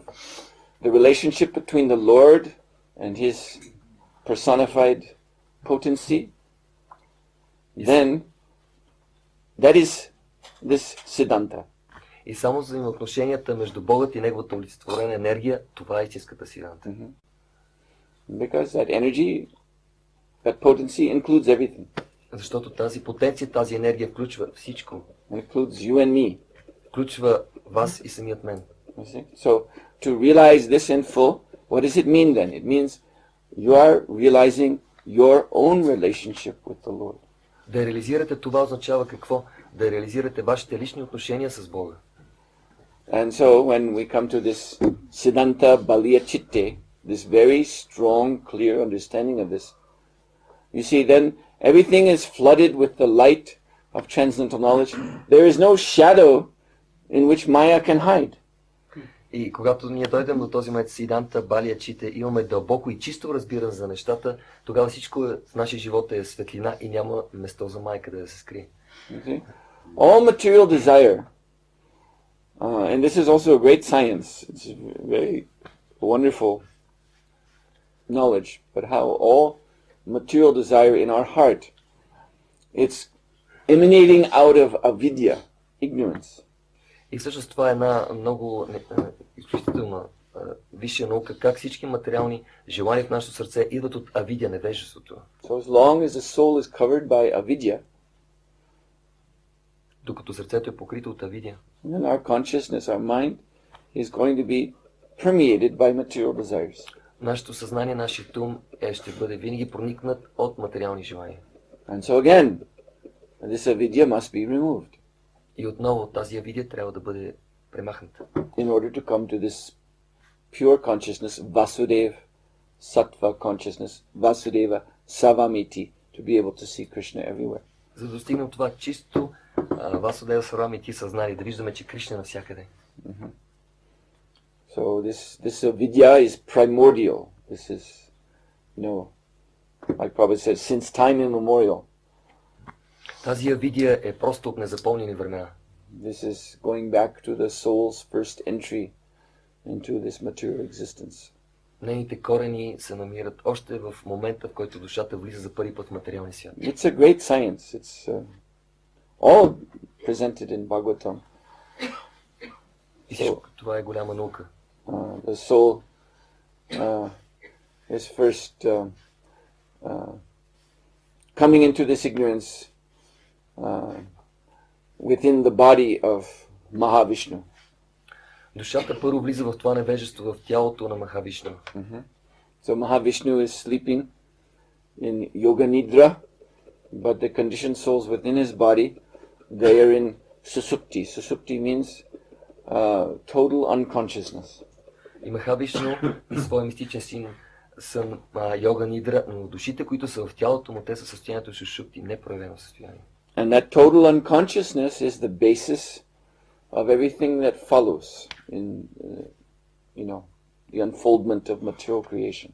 the relationship between the Lord and his personified potency, then that is this Siddhanta. И само взаимоотношенията между Богът и неговата олицетворена енергия, това е истинската Сиддханта. Because that energy, that potency includes everything. Защото тази потенция, тази енергия включва всичко. It includes you and me. Включва вас и самият мен. So to realize this in full, what does it mean then? It means you are realizing your own relationship with the Lord. Да реализирате това означава какво? Да реализирате вашите лични отношения с Бога. And so when we come to this Siddhanta Baliya Chitte, this very strong, clear understanding of this, you see then everything is flooded with the light of transcendental knowledge. There is no shadow in which Maya can hide. И когато ние дойдем до този момент Сиддханта Балия Чите, имаме дълбоко и чисто разбиране за нещата, тогава всичко в нашия живот е светлина и няма место за Майя къде да се скрие. All material desire, and this is also a great science, it's a very wonderful knowledge, but how all material desire in our heart, it's emanating out of avidya, ignorance. И всъщност това е една много изключителна висша наука, как всички материални желания в нашето сърце идват от авидя, невежеството. So as long as the soul is covered by avidya, докато сърцето е покрито от авидя, then our consciousness, our mind, is going to be permeated by material desires. Нашето съзнание, нашият ум ще бъде винаги проникнат от материални желания. And so again, this avidya must be removed. И отново тази авидия трябва да бъде премахната. In order to come to this pure consciousness, Vasudeva, Sattva consciousness, Vasudeva, Savamiti, to be able to see Krishna everywhere. За да достигнем това чисто Vasudeva Savamiti съзнание, да виждаме, че Кришна е навсякъде. So this vidya is primordial. This is, like Prabhupada said, since time immemorial. Тази авидия е просто от незапомнени времена. This is going back to the soul's first entry into this material existence. Нейните корени се намират още в момента, в който душата влиза за първи път в материалния свят. It's a great science. It's all presented in Bhagavatam. И всичко това е голяма наука. The soul is first coming into this ignorance within the body of Mahavishnu. Душата първо влиза в това невежество в тялото на Махавишну. So Mahavishnu is sleeping in yoga nidra, but the conditioned souls within his body, they are in susupti. Susupti means total unconsciousness. И Махавишну и своя мистичен син са йога нидра, но душите, които са в тялото му, те са състоянието сушупти, непроявено състояние. And that total unconsciousness is the basis of everything that follows in, the unfoldment of material creation.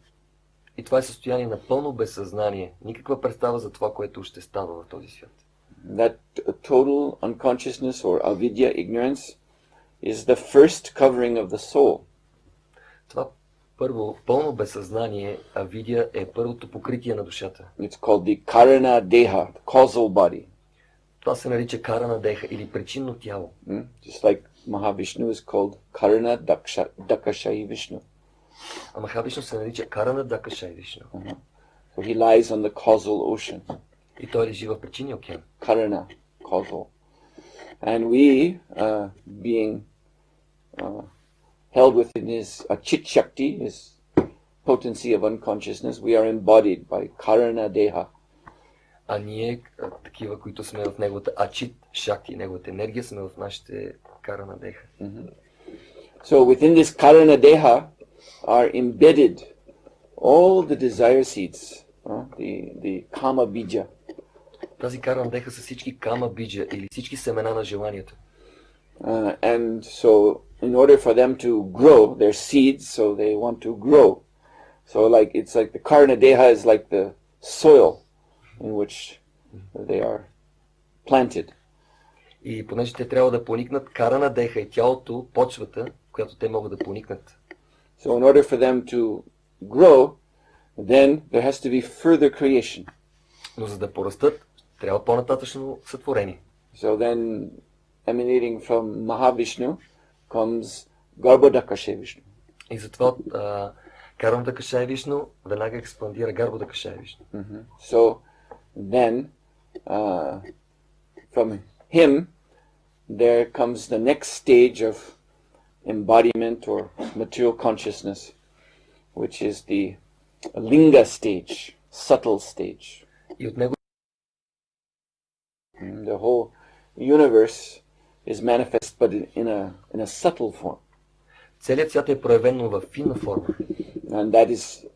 И това е състояние на пълно безсъзнание. Никаква представа за това, което ще става в този свят. That total unconsciousness or avidya, ignorance, is the first covering of the soul. Това първо пълно безсъзнание, авидия, е първото покритие на душата. It's called the karana deha, the causal body. Това се нарича карана деха или причинно тяло. Just like Mahavishnu is called Karana Dakashayi Vishnu. А Махавишну се нарича карана дакашай Вишну. So he lies on the causal ocean. И той лежи в причинния океан. Karana, causal. And we, being held within his Chit Shakti, his potency of unconsciousness, we are embodied by Karana Deha. А ние, такива, които сме в неговата ачит шакти, неговата енергия, сме в нашите карана деха. So within this Karana Deha are embedded all the desire seeds, the Kama Bija. Тази карана деха са всички кама биджа или всички семена на желанието. And so in order for them to grow, they're seeds, so they want to grow. So it's like the Karana Deha is like the soil in which they are planted. И понеже те трябва да поникнат, карана деха и тялото, почвата, в която те могат да поникнат. So in order for them to grow, then there has to be further creation. Но за да порастат, трябва по-нататъчно сътворение. So then emanating from Mahavishnu comes Garbhodakashe Vishnu. И затова от карана дакашай Вишну веднага експандира гарбо дакашай Вишну. So then from him there comes the next stage of embodiment or material consciousness, which is the linga stage, subtle stage. И от него The whole universe is manifest but in a subtle form. целият свят е проявено в финна форма. And that is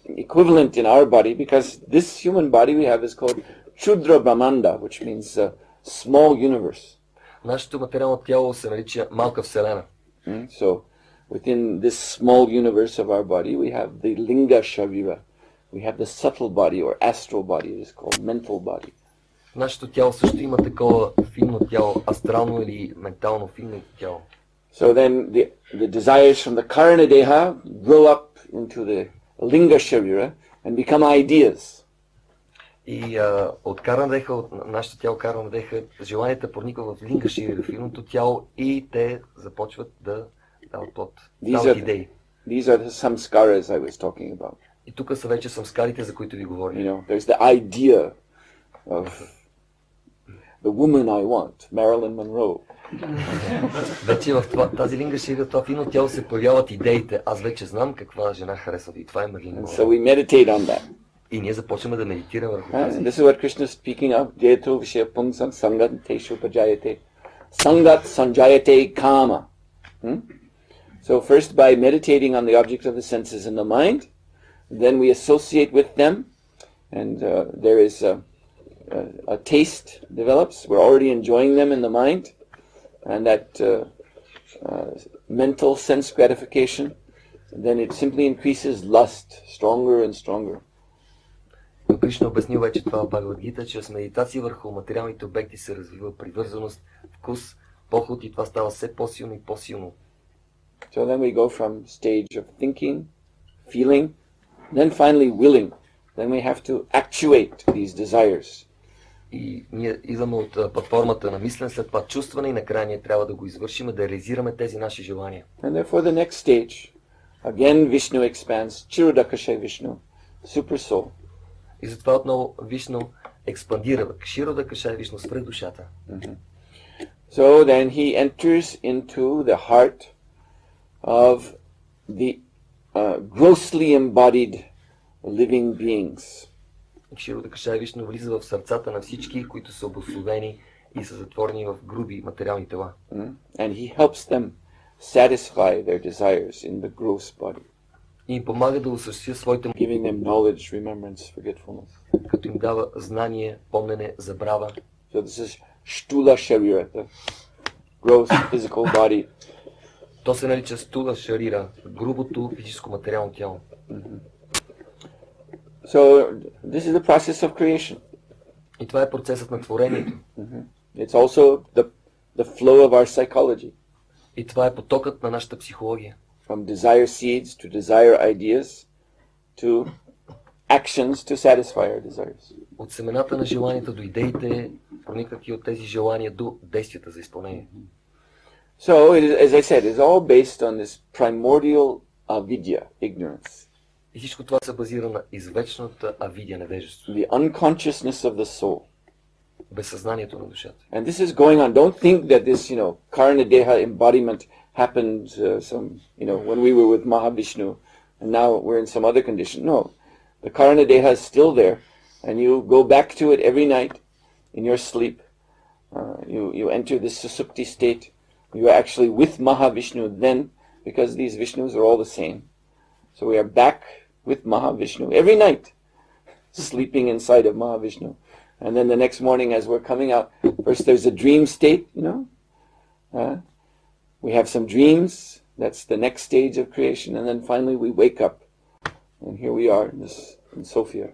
equivalent in our body because this human body we have is called Chudra Brahmanda, which means a small universe. Нашето материално тяло се нарича малка вселена. So within this small universe of our body we have the linga sharira. We have the subtle body or astral body, it is called mental body. Нашето тяло също има такова финно тяло, астрално или ментално финно тяло. So then the desires from the Karana Deha grow up into the linga sharira and become ideas. И от карана деха, от нашето тяло карана деха, желанията проникват в линга шири, в финното тяло и те започват да дават плод, дават идеи. These are the samskaras I was talking about. И тук са вече самскарите, за които ви говорих. There's the idea of the woman I want, Marilyn Monroe. Вече в тази линга шири, това финно тяло се появяват идеите. Аз вече знам каква жена харесва и това е Марлин Монро. So we meditate on that. И ние започваме да медитираме върху тази. This is what Krishna is speaking of. Jeto vishya pungsam sangat teshu pajayate. Sangat sanjayate kama. So first by meditating on the object of the senses in the mind, then we associate with them, and there is a taste develops. We're already enjoying them in the mind, and that mental sense gratification, then it simply increases lust stronger and stronger. Кришна обяснил вече това в Бхагавад-гита, че с медитация върху материалните обекти се развива привързаност, вкус, поход и това става все по-силно и по-силно. So then we go from stage of thinking, feeling, then finally willing. Then we have to actuate these desires. И ние идваме от платформата на мислене, след това чувстване и накрая ние трябва да го извършим, да реализираме тези наши желания. And therefore the next stage, again Vishnu expands, Chirodakashay Vishnu, Super Soul. И затова отново Вишну експандира, Кширодакашай Вишну свръх душата. So then he enters into the heart of the grossly embodied living beings. Кширодакашай Вишну влиза в сърцата на всички, които са обусловени и са затворени в груби материални тела. And he helps them satisfy their desires in the gross body. И им помага да осъществят своите Giving them knowledge, remembrance, forgetfulness. като им дава знание, помнене, забрава. So this is Shtula Sharira, the gross physical body. То се нарича стула шарира, грубото физическо материално тяло. So this is the process of creation. И това е процесът на творението. It's also the flow of our psychology. И това е потокът на нашата психология. From desire seeds to desire ideas to actions to satisfy our desires. От семената на желанията до идеите, прониквайки от тези желания до действията за изпълнение. So, as I said, it's all based on this primordial avidya, ignorance. И всичко това се базира на извечната авидия, невежество. The unconsciousness of the soul. Безсъзнанието на душата. And this is going on. Don't think that this, Karanadeha embodiment happened when we were with Mahavishnu and now we're in some other condition. No. The Karanadeha is still there and you go back to it every night in your sleep. You enter this susupti state. You are actually with Mahavishnu then because these Vishnus are all the same. So we are back with Mahavishnu every night, sleeping inside of Mahavishnu. And then the next morning as we're coming out, first there's a dream state, we have some dreams, that's the next stage of creation, and then finally we wake up. And here we are in Sofia.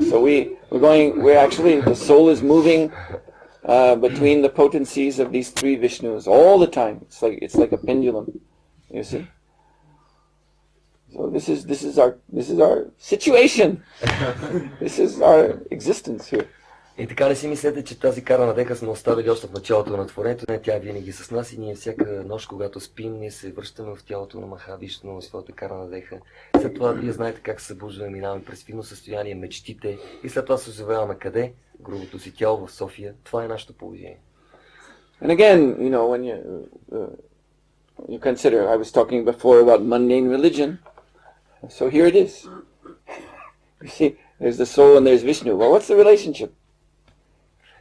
So we're actually, the soul is moving between the potencies of these three Vishnus all the time. It's like a pendulum, you see. So this is our situation. This is our existence here. И така не си мислете, че тази Карана Деха сме оставили още в началото на творението. Не, тя е винаги с нас и ние всяка нощ, когато спим, ние се връщаме в тялото на Махавишну, своята Карана Деха. След това вие знаете как се събуждаме, минаваме през финно състояние, мечтите и след това се озоваваме къде? Грубото си тяло в София. Това е нашето положение. And again, when you consider, I was talking before about mundane religion. So here it is. You see, there's the soul and there's Vishnu. Well, what's the relationship?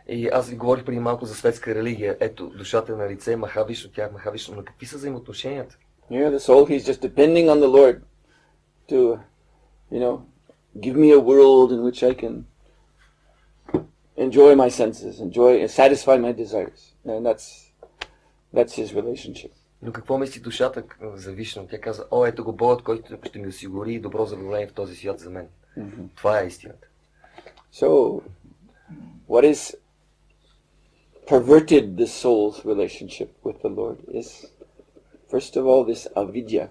И аз ви говорих преди малко за светска религия. Ето, душата е на лице, Махавишну, тя е Махавишну. Но какви са взаимоотношенията? Yeah, the soul, he's just depending on the Lord to, give me a world in which I can enjoy my senses, satisfy my desires. And that's his relationship. Но какво мисли душата за Вишну? Тя каза, ето го Богът, който ще ми осигури добро забавление в този свят за мен. Това е истината. So, what is perverted the soul's relationship with the Lord is, first of all, this avidya.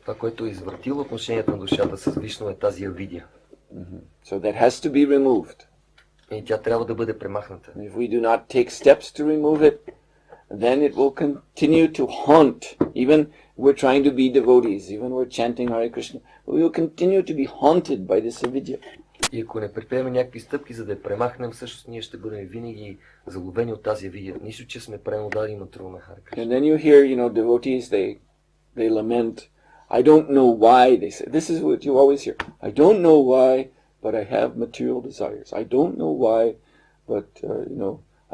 Това, което е извъртило отношението на душата с Вишну е тази авидия. So that has to be removed. И тя трябва да бъде премахната. If we do not take steps to remove it, then it will continue to haunt. Even we're trying to be devotees, even we're chanting Hare Krishna, we will continue to be haunted by this avidya. И ако не предприемем някакви стъпки, за да я премахнем, всъщност ние ще бъдем винаги заловени от тази авидия. Нищо, че сме пренодали на трудна Харе Кришна. And then you hear, devotees, they lament, I don't know why, they say. This is what you always hear. I don't know why, but I have material desires. I don't know why, but,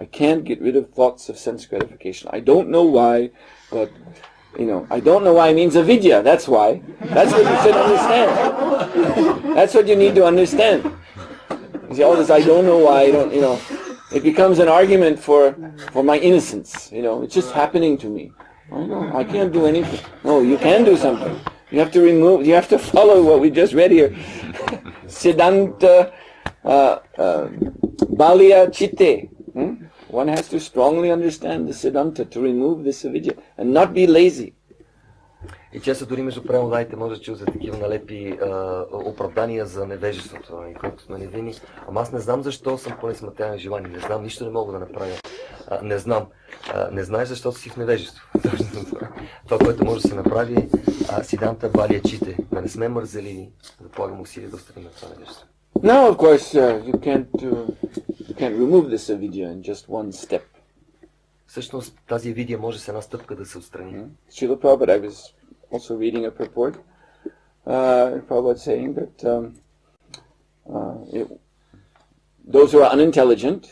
I can't get rid of thoughts of sense gratification. I don't know why, but, I don't know why means avidya. That's why. That's what you should understand. That's what you need to understand. You see, all this, I don't know why, it becomes an argument for my innocence. It's just happening to me. I can't do anything. No, you can do something. You have to follow what we just read here. Siddhanta Balya Chitte. One has to strongly understand the Siddhanta to remove this avidya and not be lazy. И често дори между преводите може да чу за такива налепи оправдания за невежеството, колко сме невинни. Ама аз не знам защо съм по несмъртяно желание. Не знам, нищо не мога да направя. Не знам. Не знаеш защо си в невежество. Това, което може да се направи, сиданта балия чите. Да не сме мързеливи, да полагам усилия да оставим това невежество. Now, of course, you can't remove this avidya in just one step. Всъщност тази авидия може с една стъпка да се отстрани. Srila Prabhupada, I was also reading a purport, Prabhupada saying that those who are unintelligent,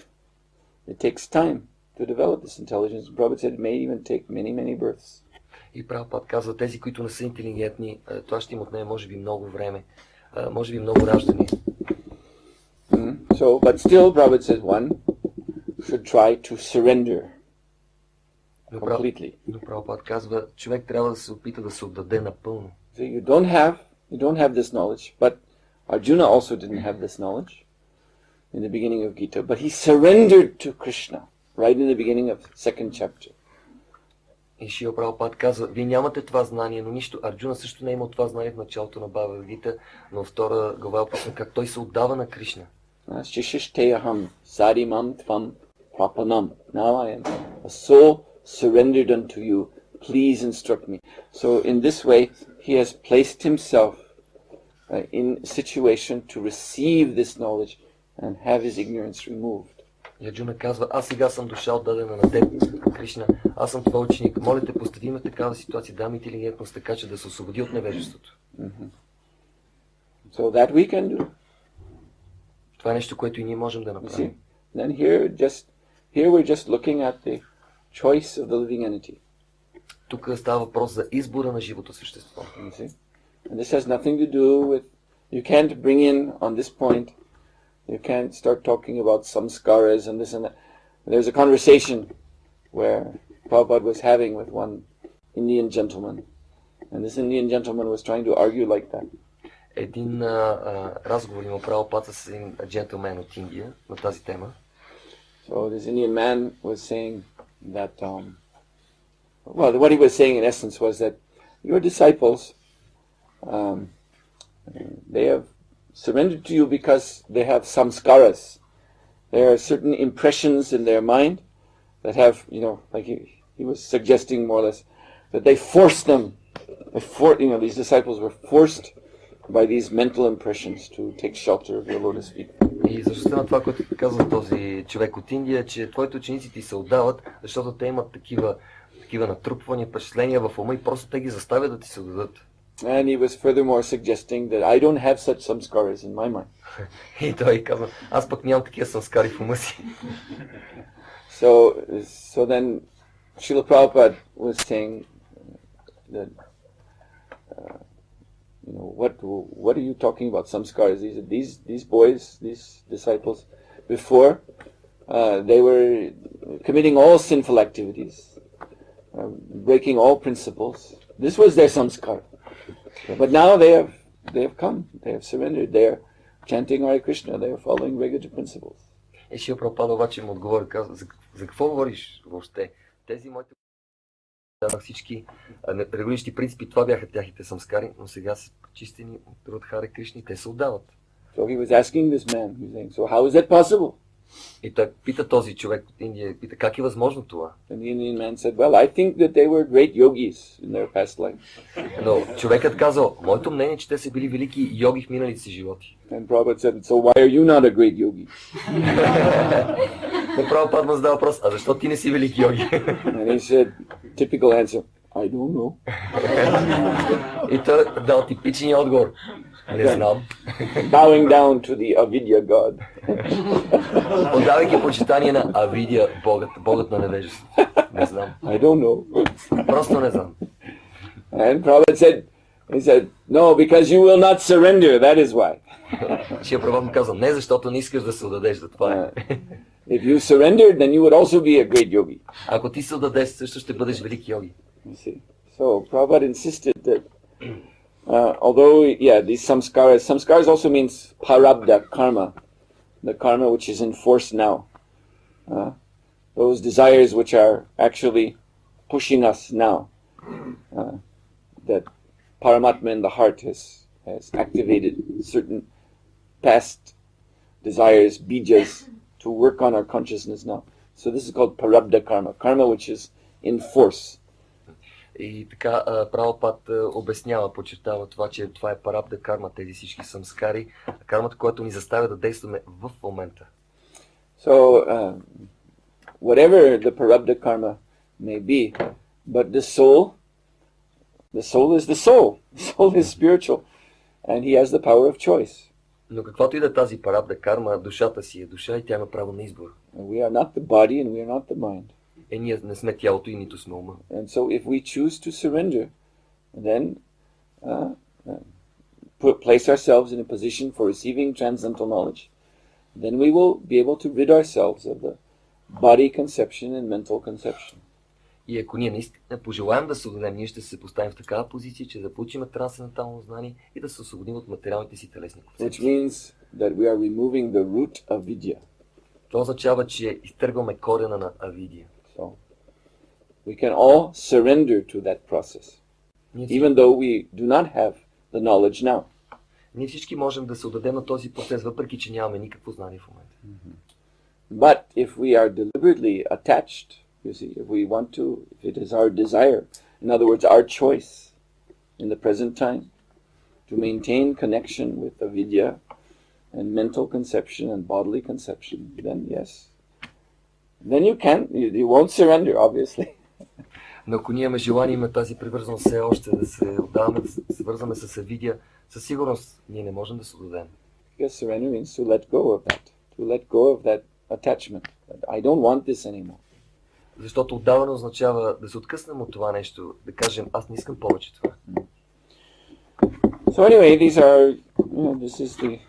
it takes time to develop this intelligence. Prabhupada said it may even take many, many births. И Прабхупад казва, тези, които не са интелигентни, това ще им отнеме може би много време, може би много раждани. So, but still, Prabhupada says one should try to surrender completely. Но Прабхупад казва, човек трябва да се опита да се отдаде напълно. So you don't have this knowledge, but Arjuna also didn't have this knowledge in the beginning of Gita, but he surrendered to Krishna right in the beginning of second chapter. И Шрила Прабхупад казва, вие нямате това знание, но нищо. Арджуна също не е имал това знание в началото на Бхагавад Гита, но втора глава описва как той се отдава на Кришна. Shishishtheyaham sarimam tvam prapanam. Now I am a soul surrendered unto you. Please instruct me. So in this way, he has placed himself in a situation to receive this knowledge and have his ignorance removed. И Арджуна казва, аз сега съм дошъл дадена на теб, Кришна, аз съм твой ученик, моля те, постави ме в такава ситуация, дай ми интелигентност, така че да се освободи от невежеството. So that we can do. Това е нещо, което и ние можем да направим. Then here we're just looking at the choice of the living entity. Тук става въпрос за избора на живото същество. And this has nothing to do with, you can't bring in on this point, you can't start talking about samskaras and this and that. There's a conversation where Prabhupada was having with one Indian gentleman, and this Indian gentleman was trying to argue like that. Един разговор има Прабхупад с един джентлмен от Индия на тази тема. So this Indian man was saying that, what he was saying in essence was that your disciples, they have surrendered to you because they have samskaras. There are certain impressions in their mind that have, like he was suggesting more or less, that they forced them, these disciples were forced by these mental impressions to take shelter of your lotus feet. И защото на това, което казва този човек от Индия, че твоите ученици ти се отдават, защото те имат такива натрупвания, впечатления в ума и просто те ги заставят да ти се отдадат. And he was furthermore suggesting that I don't have such samskaras in my mind. И той казва, аз пък нямам такива самскари в ума си. So then Srila Prabhupada was saying that, what are you talking about, samskaras? These boys, these disciples, before they were committing all sinful activities, breaking all principles. This was their samskar. But now they have come, they have surrendered, they are chanting Hare Krishna, they are following regular principles. И Шрила Прабхупада обаче му отговори, казва, за какво говориш въобще? Тези моите всички регулиращи принципи, това бяха тяхните самскари, но сега са чистени от Харе Кришна и те се отдават. So he was asking this man, he was saying, so how is that possible? И той пита този човек от Индия, пита как е възможно това? And the Indian man said, well, I think that they were great yogis in their past life. Но човекът казал, моето мнение е, че те са били велики йоги в миналите си животи. And Prabhupada said, so why are you not a great yogi? Но Прабхупад му задава въпрос, а защо ти не си велик йоги? And he said, typical answer, I don't know. И той дал типичния отговор. Не знам. Bowing down to the Avidya God. Отдавайки почитание на Авидия, богът на невежество. Не знам. I don't know. Просто не знам. And Prabhupada said, no, because you will not surrender, that is why. Шрила Прабхупад му казва, не защото не искаш да се отдадеш, за това е. If you surrendered, then you would also be a great yogi. Ако ти се отдадеш, също ще бъдеш велик йоги. You see. So Prabhupada insisted that although, these samskaras also means parabdha karma, the karma which is in force now. Those desires which are actually pushing us now. that Paramatma in the heart has activated certain past desires, bijas, to work on our consciousness now. So this is called parabdha karma, karma which is in force. И така Прабхупад обяснява, подчертава това, че това е парабда карма, тези всички самскари, кармата, която ни заставя да действаме в момента. So whatever the parabdha karma may be, but the soul is the soul. The soul is spiritual, and he has the power of choice. Но каквато и да тази парабда карма, душата си е душа и тя има право на избор. We are not the body and we are not the mind. Ние не сме тялото и нито сме ума. And so if we choose to surrender, then place ourselves in a position for receiving transcendental knowledge, then we will be able to rid ourselves of the body conception and mental conception. И ако ние наистина пожелаем да се отдадем, ние ще се поставим в такава позиция, че да получим трансцендентално знание и да се освободим от материалните си телесни концепции. Which means that we are removing the root of vidya. Това означава, че изтъргваме корена на авидия. So we can all surrender to that process, even though we do not have the knowledge now. Ние всички можем да се отдадем на този процес, въпреки че нямаме никакво знание в момента. But if we are deliberately attached, you see, if we want to, if it is our desire, in other words, our choice in the present time to maintain connection with avidya and mental conception and bodily conception, then yes. Then you won't surrender, obviously. Но ако ние имаме желание, имаме тази привързаност все още да се отдаваме, да се свързваме с авидия, със сигурност ние не можем да се отдадем. Because surrender means to let go of that, to let go of that attachment. I don't want this anymore. Защото отдаване означава да се откъснем от това нещо, да кажем, аз не искам повече това. So anyway, this is the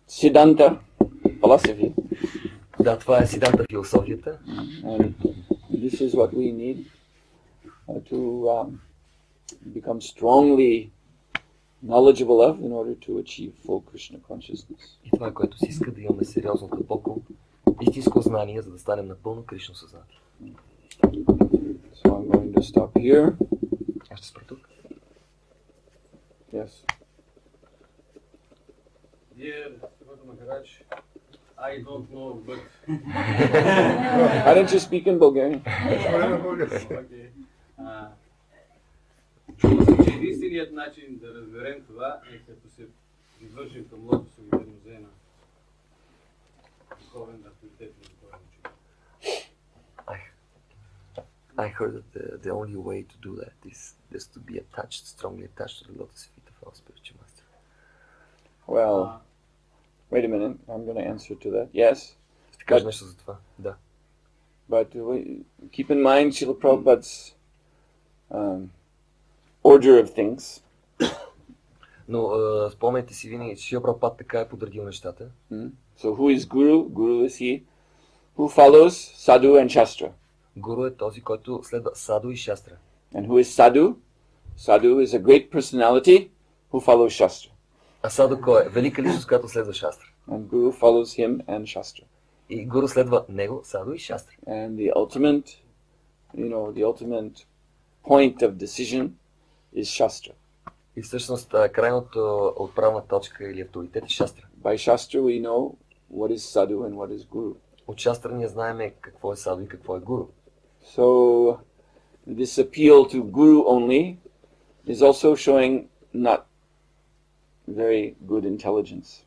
Siddhanta philosophy. Да, това е Сиданта философията. And this is what we need to become strongly knowledgeable of in order to achieve full Krishna consciousness. И това е, което си иска да имаме сериозно дълбоко истинско знание, за да станем напълно Кришна съзнати. So I'm going to stop here. Аз ще спра тук. Yes. Dear Sухотра Махарадж, I don't know, but Why don't you speak in Bulgarian? okay. Чува се, че единственият начин да разберем това е като се привържем към лотосовите музеи на духовен авторитет на духовен учител. I heard that the only way to do that is to be attached, strongly attached to the lotus feet of our spiritual master. Well, wait a minute. I'm going to answer to that. Yes. Ще кажа нещо за това. Да. But keep in mind Srila Prabhupada's order of things. Но спомняйте си винаги, че Шрила Прабхупад така е подредил нещата. So who is Guru? Guru is he who follows sadhu and shastra. Гуру е този, който следва саду и шастра. And who is sadhu? Sadhu is a great personality who follows shastra. А саду кой е? Велика личност, която следва шастра. And Guru follows him and shastra. И гуру следва него, саду и шастра. And the ultimate point of decision is shastra. И всъщност крайното отправна точка или авторитет е шастра. By shastra we know what is sadhu and what is guru. От шастра ние знаем какво е саду и какво е гуру. So this appeal to guru only is also showing not very good intelligence.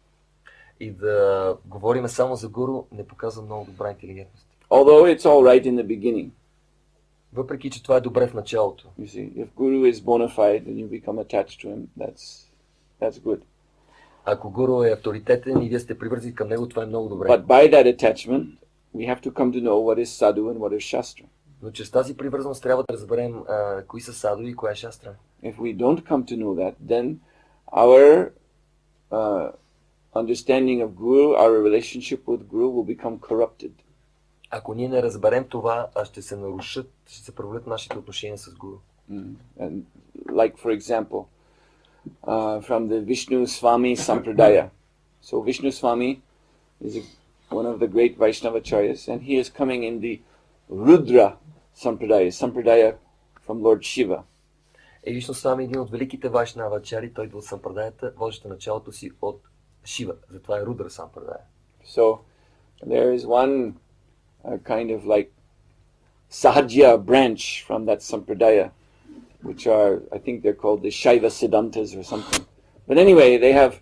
И да говорим само за гуру не показва много добра интелигентност. Although it's all right in the beginning. Въпреки че това е добре в началото. You see, if guru is bona fide and you become attached to him, that's good. Ако гуру е авторитетен и вие сте привързани към него, това е много добре. But by that attachment, we have to come to know what is sadhu and what is shastra. Но чрез тази привързаност трябва да разберем кои са саду и коя е шастра. If we don't come to know that, then our understanding of guru, our relationship with guru will become corrupted. Ако ние не разберем това, ще се нарушат, ще се провалят нашите отношения с гуру. And like for example, from the Vishnu Swami Sampradaya. So Vishnu Swami is one of the great Vaishnavacharyas, and he is coming in the Rudra Sampradaya from Lord Shiva. И Вишну Свами е един от великите вайшнавачари, той идва от сампрадаята, водеща началото си от Шива. Затова е Рудра сампрадая. So there is one kind of like Sahajya branch from that sampradaya, which are, I think they're called the Shaiva Siddhantas or something. But anyway, they have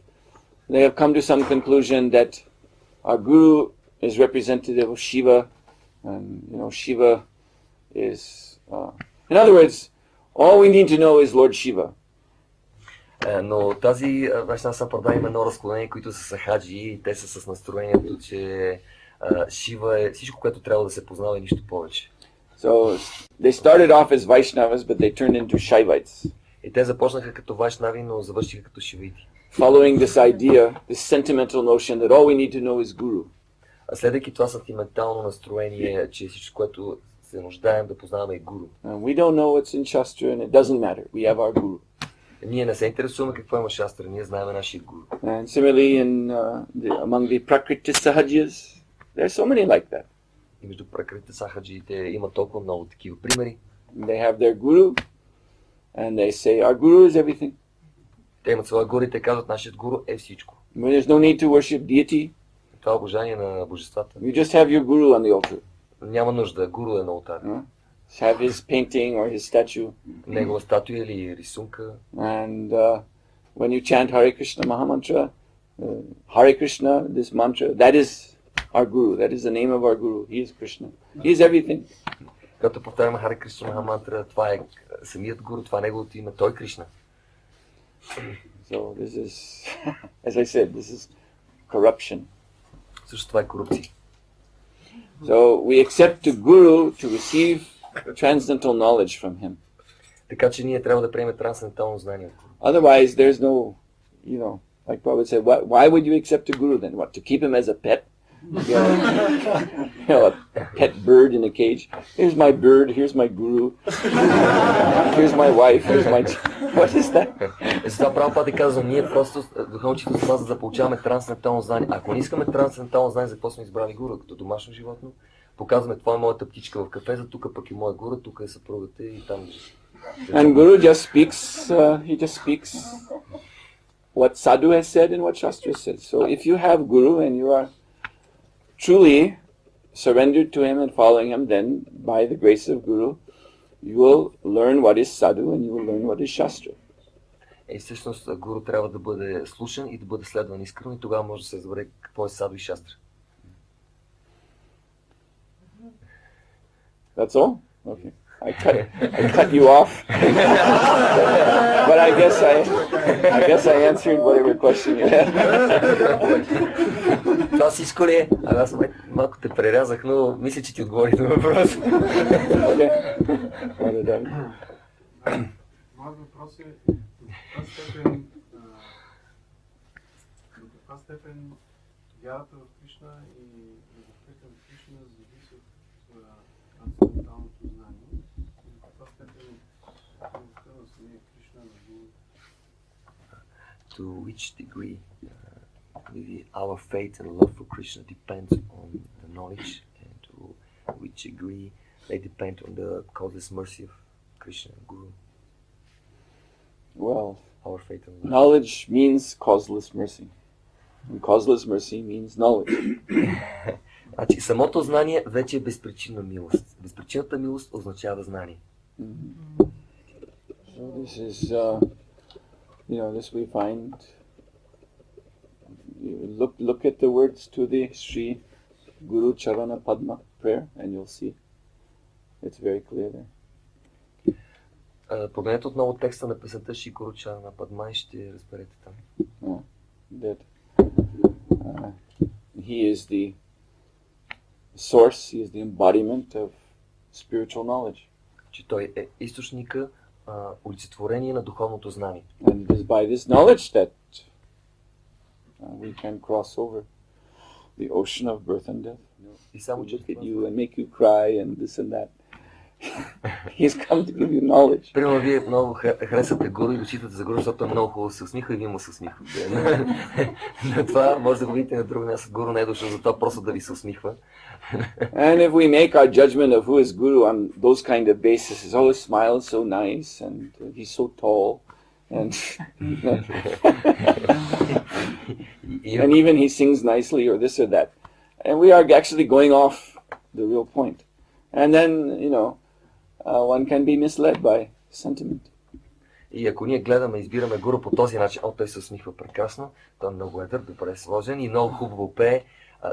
come to some conclusion that our Guru is representative of Shiva, and Shiva is, in other words, all we need to know is Lord Shiva. Но тази Вайшнава сампрадая има едно разклонение, които са сахаджи и те са с настроението, че Шива е всичко, което трябва да се познава и нищо повече. So they started off as Vaishnavas, but they turned into Shaivites. И те започнаха като вайшнави, но завършиха като шивити. Following this idea, this sentimental notion that all we need to know is Guru. Следвайки това сантиментално настроение, че всичко, което се нуждаем да познаваме е Гуру. We don't know what's in Shastra and it doesn't matter. We have our Guru. Ние не се интересуваме какво има шастра, ние знаем нашия Гуру. And similarly, among the Prakriti Sahajas, there are so many like that. И между пракрити сахаджиите има толкова много такива примери. They have their Guru, and they say, our Guru is everything. Те имат своя Гуру и те казват, нашият Гуру е всичко. There's no need to worship deity. Това е обожание на божествата. You just have your Guru on the altar. Няма нужда, Гуру е на ултара. Have his painting or his statue. Негова статуя или рисунка. And when you chant Hare Krishna Mahamantra, Hare Krishna, this mantra, that is our Guru. That is the name of our Guru. He is Krishna. He is everything. Когато повтаряме Харе Кришна Махамантра, това е самият Гуру, това е неговото име, той е Кришна. So this is, as I said, this is corruption. Също това е корупция. So we accept the Guru to receive transcendental knowledge from him. Така че ние трябва да приемем трансцендентално знание. Otherwise, there's no, like Prabhupada said, why would you accept a Guru then? What, to keep him as a pet? A pet bird in a cage. Here's my bird, here's my Guru, here's my wife, here's my... What is that? Затова Прабхупада казва, ние просто духовно учителство с нас, за да получаваме трансцендентално знание. Ако не искаме трансцендентално знание, за какво сме избрали Гуру? Като домашно животно, показваме, това е моята птичка в кафеза, тук пък е моя Гуру, тук е съпругата и там... And Guru just speaks, he just speaks what Sadhu has said and what Shastra says. So if you have Guru and you are truly surrendered to him and following him, then by the grace of Guru, you will learn what is Sadhu and you will learn what is Shastra. И всъщност Гуру трябва да бъде слушан и да бъде следван искрено и тогава може да се разбере какво е Саду и Шастра. That's all? Okay. I cut you off. But I guess I answered whatever question you had. Това всичко ли е? Аз малко те прерязах, но мисля, че ти отговорих на въпроса. Моят въпрос е до каква степен вярата в Кришна и любовта към Кришна зависи от трансценденталното знание и до каква степен любовта на самия Кришна на Гуру. To which degree our faith and love for Krishna depends on the knowledge, and to which degree they depend on the causeless mercy of Krishna and Guru. Well, Our faith and love. knowledge means causeless mercy. And causeless mercy means knowledge. Значи, самото знание вече е безпричинна милост. Безпричинната милост означава знание. So this is, this we find. You look at the words to the Sri Guru Charana Padma prayer, and you'll see. It's very clear there. Погледнете отново текста на песента Шри Гуру Чарана Падма и ще разберете там. That he is the source, he is the embodiment of spiritual knowledge. Че той е източника, олицетворение на духовното знание. And it is by this knowledge that we can cross over the ocean of birth and death. И само We че look at you and make you cry and this and that. He's come to give you knowledge. Примерно, вие много харесвате гуру и го считате за гуру, защото е много хубаво се усмихва и вие му се усмихвате. На това може да го видите на друго място. Гуру не е дошъл за това просто да ви се усмихва. And if we make our judgment of who is guru on those kind of basis, oh, his smile is so nice and he's so tall, and and even he sings nicely or this or that, and we are actually going off the real point, and then one can be misled by sentiment. И ако ние гледаме, избираме гуру по този начин, той се усмихва прекрасно, той е много едър, добре сложен и много хубаво пее,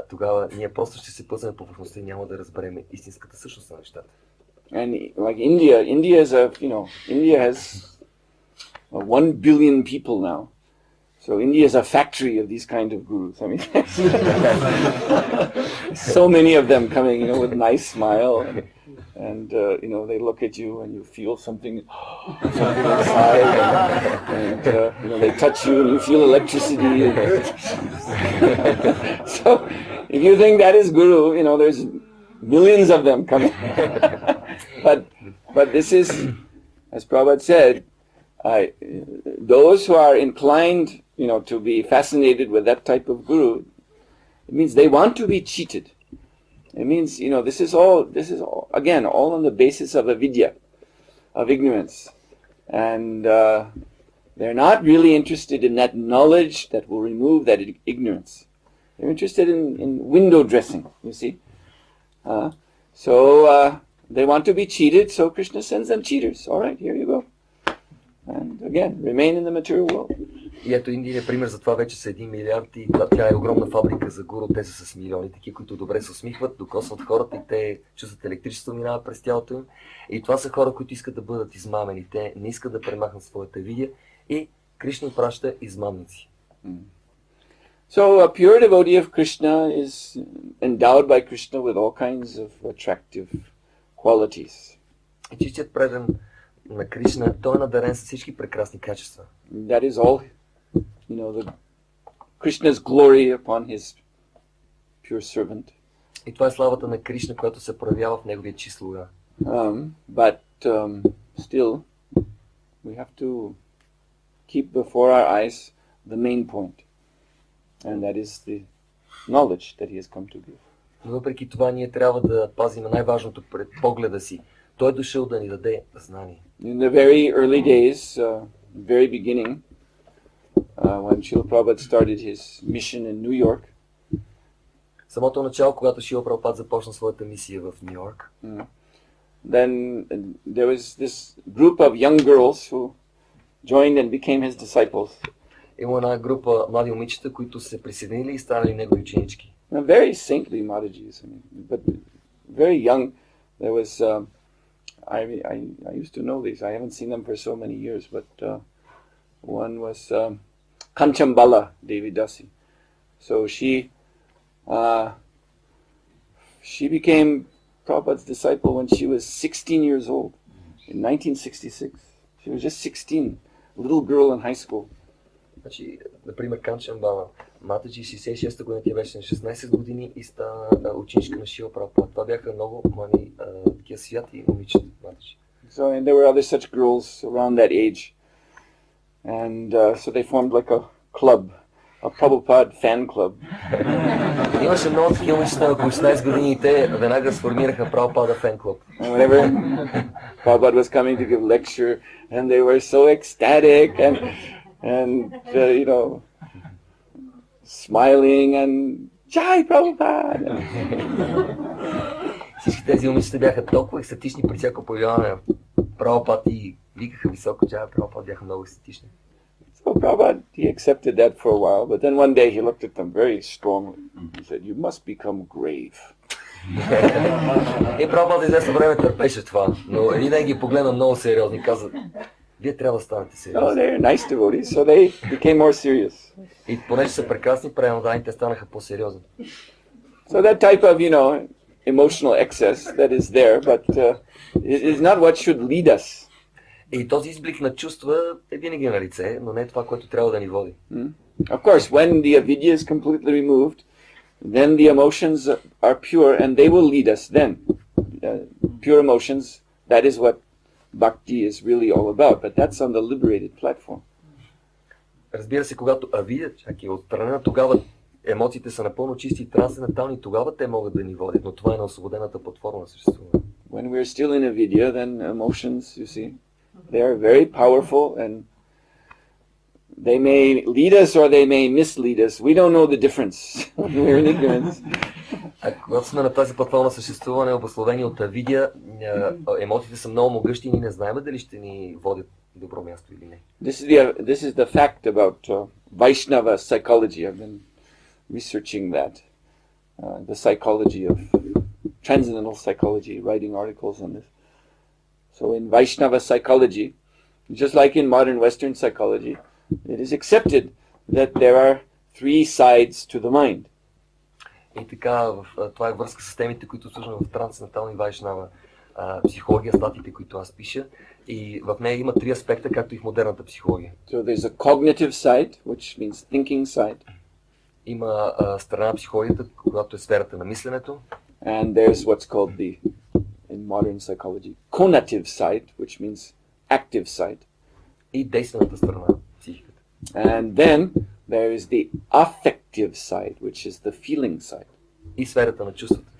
тогава ние просто ще се пъснем по повърхността и няма да разберем истинската същност на нещата. And like India is India has 1 billion people now. So India is a factory of these kind of gurus. I mean, so many of them coming, with nice smile, and they look at you and you feel something inside, and they touch you and you feel electricity. So if you think that is guru, there's millions of them coming. But this is, as Prabhupada said, those who are inclined, to be fascinated with that type of guru, it means they want to be cheated. It means, this is all, again, all on the basis of avidya, of ignorance. And they're not really interested in that knowledge that will remove that ignorance. They're interested in window dressing, you see. So they want to be cheated, so Krishna sends them cheaters. All right, here you go. And again, remain in the material world. И ето Индия е пример за това, вече са 1 милиард и тя е огромна фабрика за гуру, те са с милиони, такива, които добре се усмихват, докосват хората и те чувстват електричество, минава през тялото им. И това са хора, които искат да бъдат измамени, те не искат да премахнат своята видия и Кришна праща измамници. So a pure devotee of Krishna is endowed by Krishna with all kinds of attractive qualities. И чистият предан на Кришна, той е надарен с всички прекрасни качества. That is all, the Krishna's glory upon his pure servant. И това е славата на Кришна, която се проявява в неговия чист слуга. But still, we have to keep before our eyes the main point, and that is the knowledge that he has come to give. Въпреки това, ние трябва да пазим най-важното пред погледа си. Той е дошъл да ни даде знание. In the very early days, very beginning, when Srila Prabhupada started his mission in New York, самото начало, когато Шрила Прабхупад започна своята мисия в Ню Йорк, then there was this group of young girls who joined and became his disciples. Има една група млади момичета, които се присъединили и станали негови ученички. Very saintly Maharajas, but very young. There was, I used to know these. I haven't seen them for so many years, but one was Kanchambala Devi Dasi. So she became Prabhupada's disciple when she was 16 years old, in 1966. She was just 16, a little girl in high school. Значи, например, Канчамбала, Матаджи, 66-та година, тя беше на 16 години и стана ученичка на Шрила Прабхупад. Това бяха много млади такива святи момичета, Матаджи. So, and there were other such girls around that age. And so they formed like a club, a Prabhupada fan club. Имаше много такива момичета на 16 години и те веднага сформираха Прабхупада фен клуб. And whenever Prabhupada was coming to give lecture, and they were so ecstatic and smiling and Jai Prabhupada. Всички тези момичета бяха толкова екстатични при всяко появяване на Прабхупад и викаха високо Джай Прабхупад, бяха много екстатични. So Prabhupada, he accepted that for a while, but then one day he looked at them very strongly. He said, "You must become grave." И Прабхупад известно време търпеше това, но един ден ги погледна много сериозно и каза: вие трябва да станете сериозни. Oh, they're nice devotees, so they became more serious. И понеже са прекрасни преданни, те станаха по-сериозни. So that type of, emotional excess that is there, but it is not what should lead us. И този изблик на чувства е винаги на лице, но не е това, което трябва да ни води. Of course, when the avidya is completely removed, then the emotions are pure and they will lead us then. Pure emotions That is what bhakti is really all about, but that's on the liberated platform. Разбира се, когато авидя чак е отстранена, тогава емоциите са напълно чисти и трансцендентални, тогава те могат да ни водят, но това е на освободената платформа на съществуване. When we're still in avidya, then emotions, you see, they are very powerful and they may lead us or they may mislead us. We don't know the difference when we're in ignorance. А когато сме на тази платформа съществуване, обусловени от авидия, емоциите са много могъщи и ние не знаем дали ще ни водят добро място или не. This is the fact about Vaishnava psychology. I've been researching that. The psychology of transcendental psychology, writing articles on this. So in Vaishnava psychology, just like in modern Western psychology, it is accepted that there are three sides to the mind. И така, това е връзка с темите, които служат в трансцендентална и вайшнава психология, статиите, които аз пиша. И в нея има три аспекта, както и в модерната психология. So there's a cognitive side, which means thinking side. Има страна на психологията, която е сферата на мисленето. And there's what's called in modern psychology, conative side, which means active side. И действената страна на психиката. And then there is the affective side, which is the feeling side. И сферата на чувствата.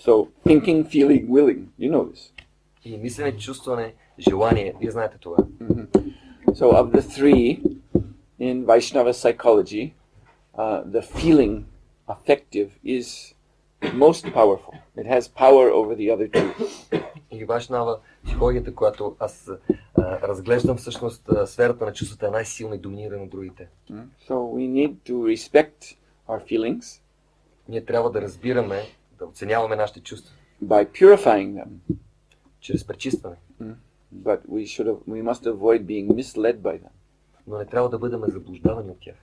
So thinking, feeling, willing, you know this. И мислене, чувстване, желание, вие знаете това. So of the three in Vaishnava psychology, the feeling, affective, is most powerful. It has power over the other two. И Вайшнава психологията, която аз разглеждам, всъщност сферата на чувствата е най-силна и доминира на другите. So we need to respect our feelings. Ние трябва да разбираме, да оценяваме нашите чувства. By purifying them. Чрез пречистване. But we must avoid being misled by them. Но не трябва да бъдем заблуждавани от тях.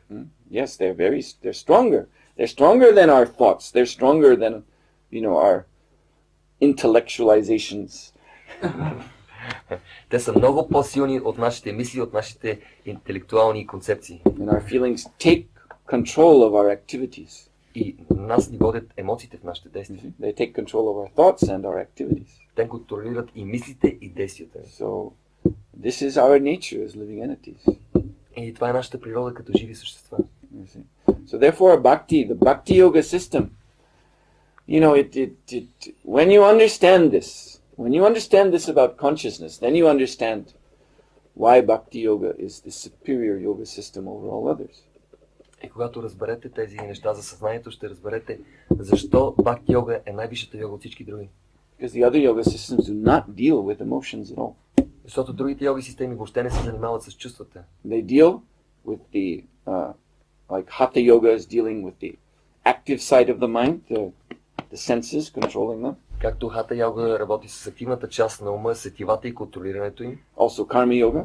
Yes, they're stronger. They're stronger than our thoughts. They're stronger than, our intellectualizations. Те са много по-силни от нашите мисли, от нашите интелектуални концепции. And our feelings take control of our activities. И нас ни водят емоциите в нашите действия. They take control of our thoughts and our activities. Те контролират и мислите, и действията. So this is our nature as living entities. И това е нашата природа като живи същества. So therefore, the bhakti yoga system, when you understand this about consciousness, then you understand why bhakti yoga is the superior yoga system over all others. И когато разберете тези неща за съзнанието, ще разберете защо бхакти йога е най-висшата йога от всички други. Because the other yoga systems do not deal with emotions at all. Защото другите йоги системи въобще не се занимават с чувствата. They deal with the like hatha yoga is dealing with the active side of the mind, the senses controlling them. Както хата йога работи с активната част на ума, сетивата и контролирането им. Also karma yoga.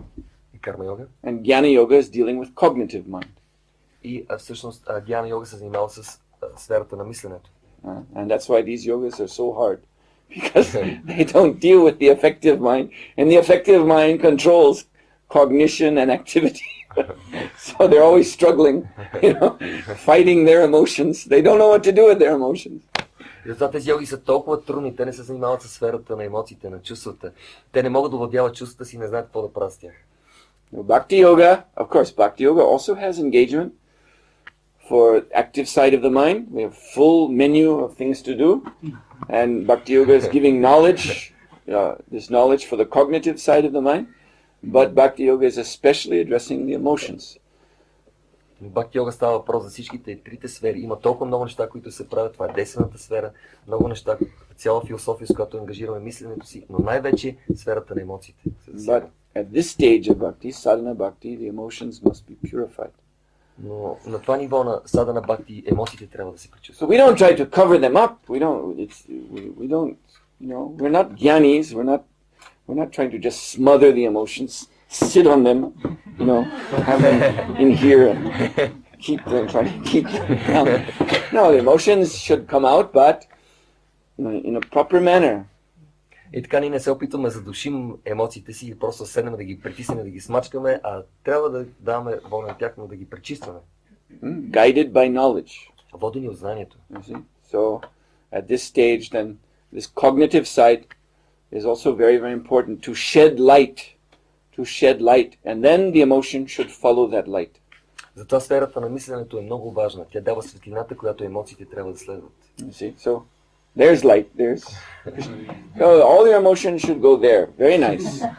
И карма йога. And jnana yoga is dealing with cognitive mind. И всъщност гьяна йога се занимава с сферата на мисленето. And that's why these yogas are so hard. Because they don't deal with the affective mind, and the affective mind controls cognition and activity. So they're always struggling, fighting their emotions. They don't know what to do with their emotions. Затова тези йоги са толкова трудни, те не се занимават с сферата на емоциите, на чувствата. Те не могат да овладяват чувствата си и не знаят какво да правят с тях. Bhakti yoga, of course, bhakti yoga also has engagement for active side of the mind. We have full menu of things to do. And bhakti yoga is giving knowledge, this knowledge for the cognitive side of the mind. But bhakti yoga is especially addressing the emotions. Бхакти йога става въпрос за всичките трите сфери. Има толкова много неща, които се правят. Това е действената сфера, много неща, цяла философия, с която ангажираме мисленето си, но най-вече сферата на емоциите. But at this stage of bhakti, sadhana bhakti, the emotions must be purified. Но на това ниво на садана бхакти емоциите трябва да се пречистват. So we don't try to cover them up. We don't, we're not jnanis. We're not trying to just smother the emotions, sit on them, have them in here and try to keep them down. No, the emotions should come out, but in a proper manner. И така ние не се опитваме да задушим емоциите си и просто седнем да ги притиснем, да ги смачкаме, а трябва да даваме воля на тях, но да ги пречистваме. Guided by knowledge. Водени от знанието. So at this stage then, this cognitive side is also very, very important to shed light, and then the emotion should follow that light. Затова сферата на мисленето е много важна. Тя дава светлината, която емоциите трябва да следват. You see, so there's light. So all your emotions should go there. Very nice.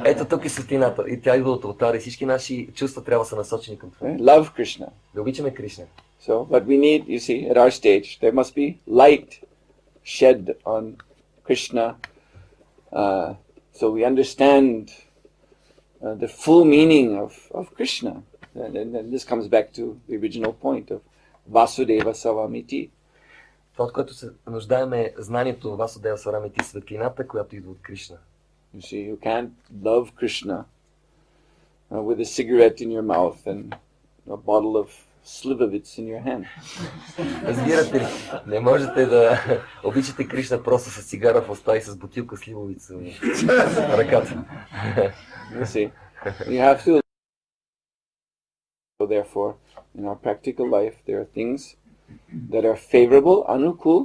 Ето тук е светлината и тя идва от алтара и всички наши чувства трябва да са насочени към това. Love Krishna. Да обичаме Кришна. So, but we need, you see, at our stage, there must be light shed on Krishna, so we understand the full meaning of Krishna. And this comes back to the original point of Vasudeva Savamiti. Това, от което се нуждаем е знанието Васудева Сарамити, светлината, която идва от Кришна. You see, you can't love Krishna with a cigarette in your mouth and a bottle of Slivovitz in your hand. Разбирате ли? Не можете да обичате Кришна просто с цигара в уста и с бутилка сливовица в ръката. You see, you have to. So therefore, in our practical life, there are things that are favorable, anukul,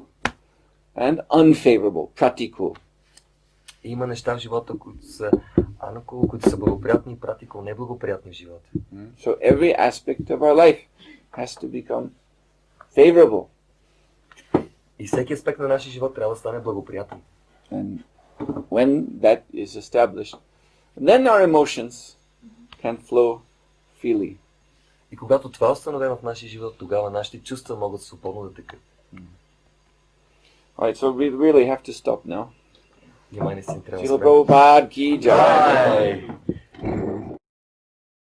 and unfavorable, pratikul. Има неща в живота, които са анукул, които са благоприятни и пратикул, неблагоприятни в живота. So every aspect of our life has to become favorable. И всеки аспект на нашия живот трябва да стане благоприятен. And when that is established, then our emotions can flow freely. И когато това е установено в нашия живот, тогава нашите чувства могат свободно да текат. Alright, so we really have to stop now. Внимание си трябва да Srila спрем. Prabhupada ki jai.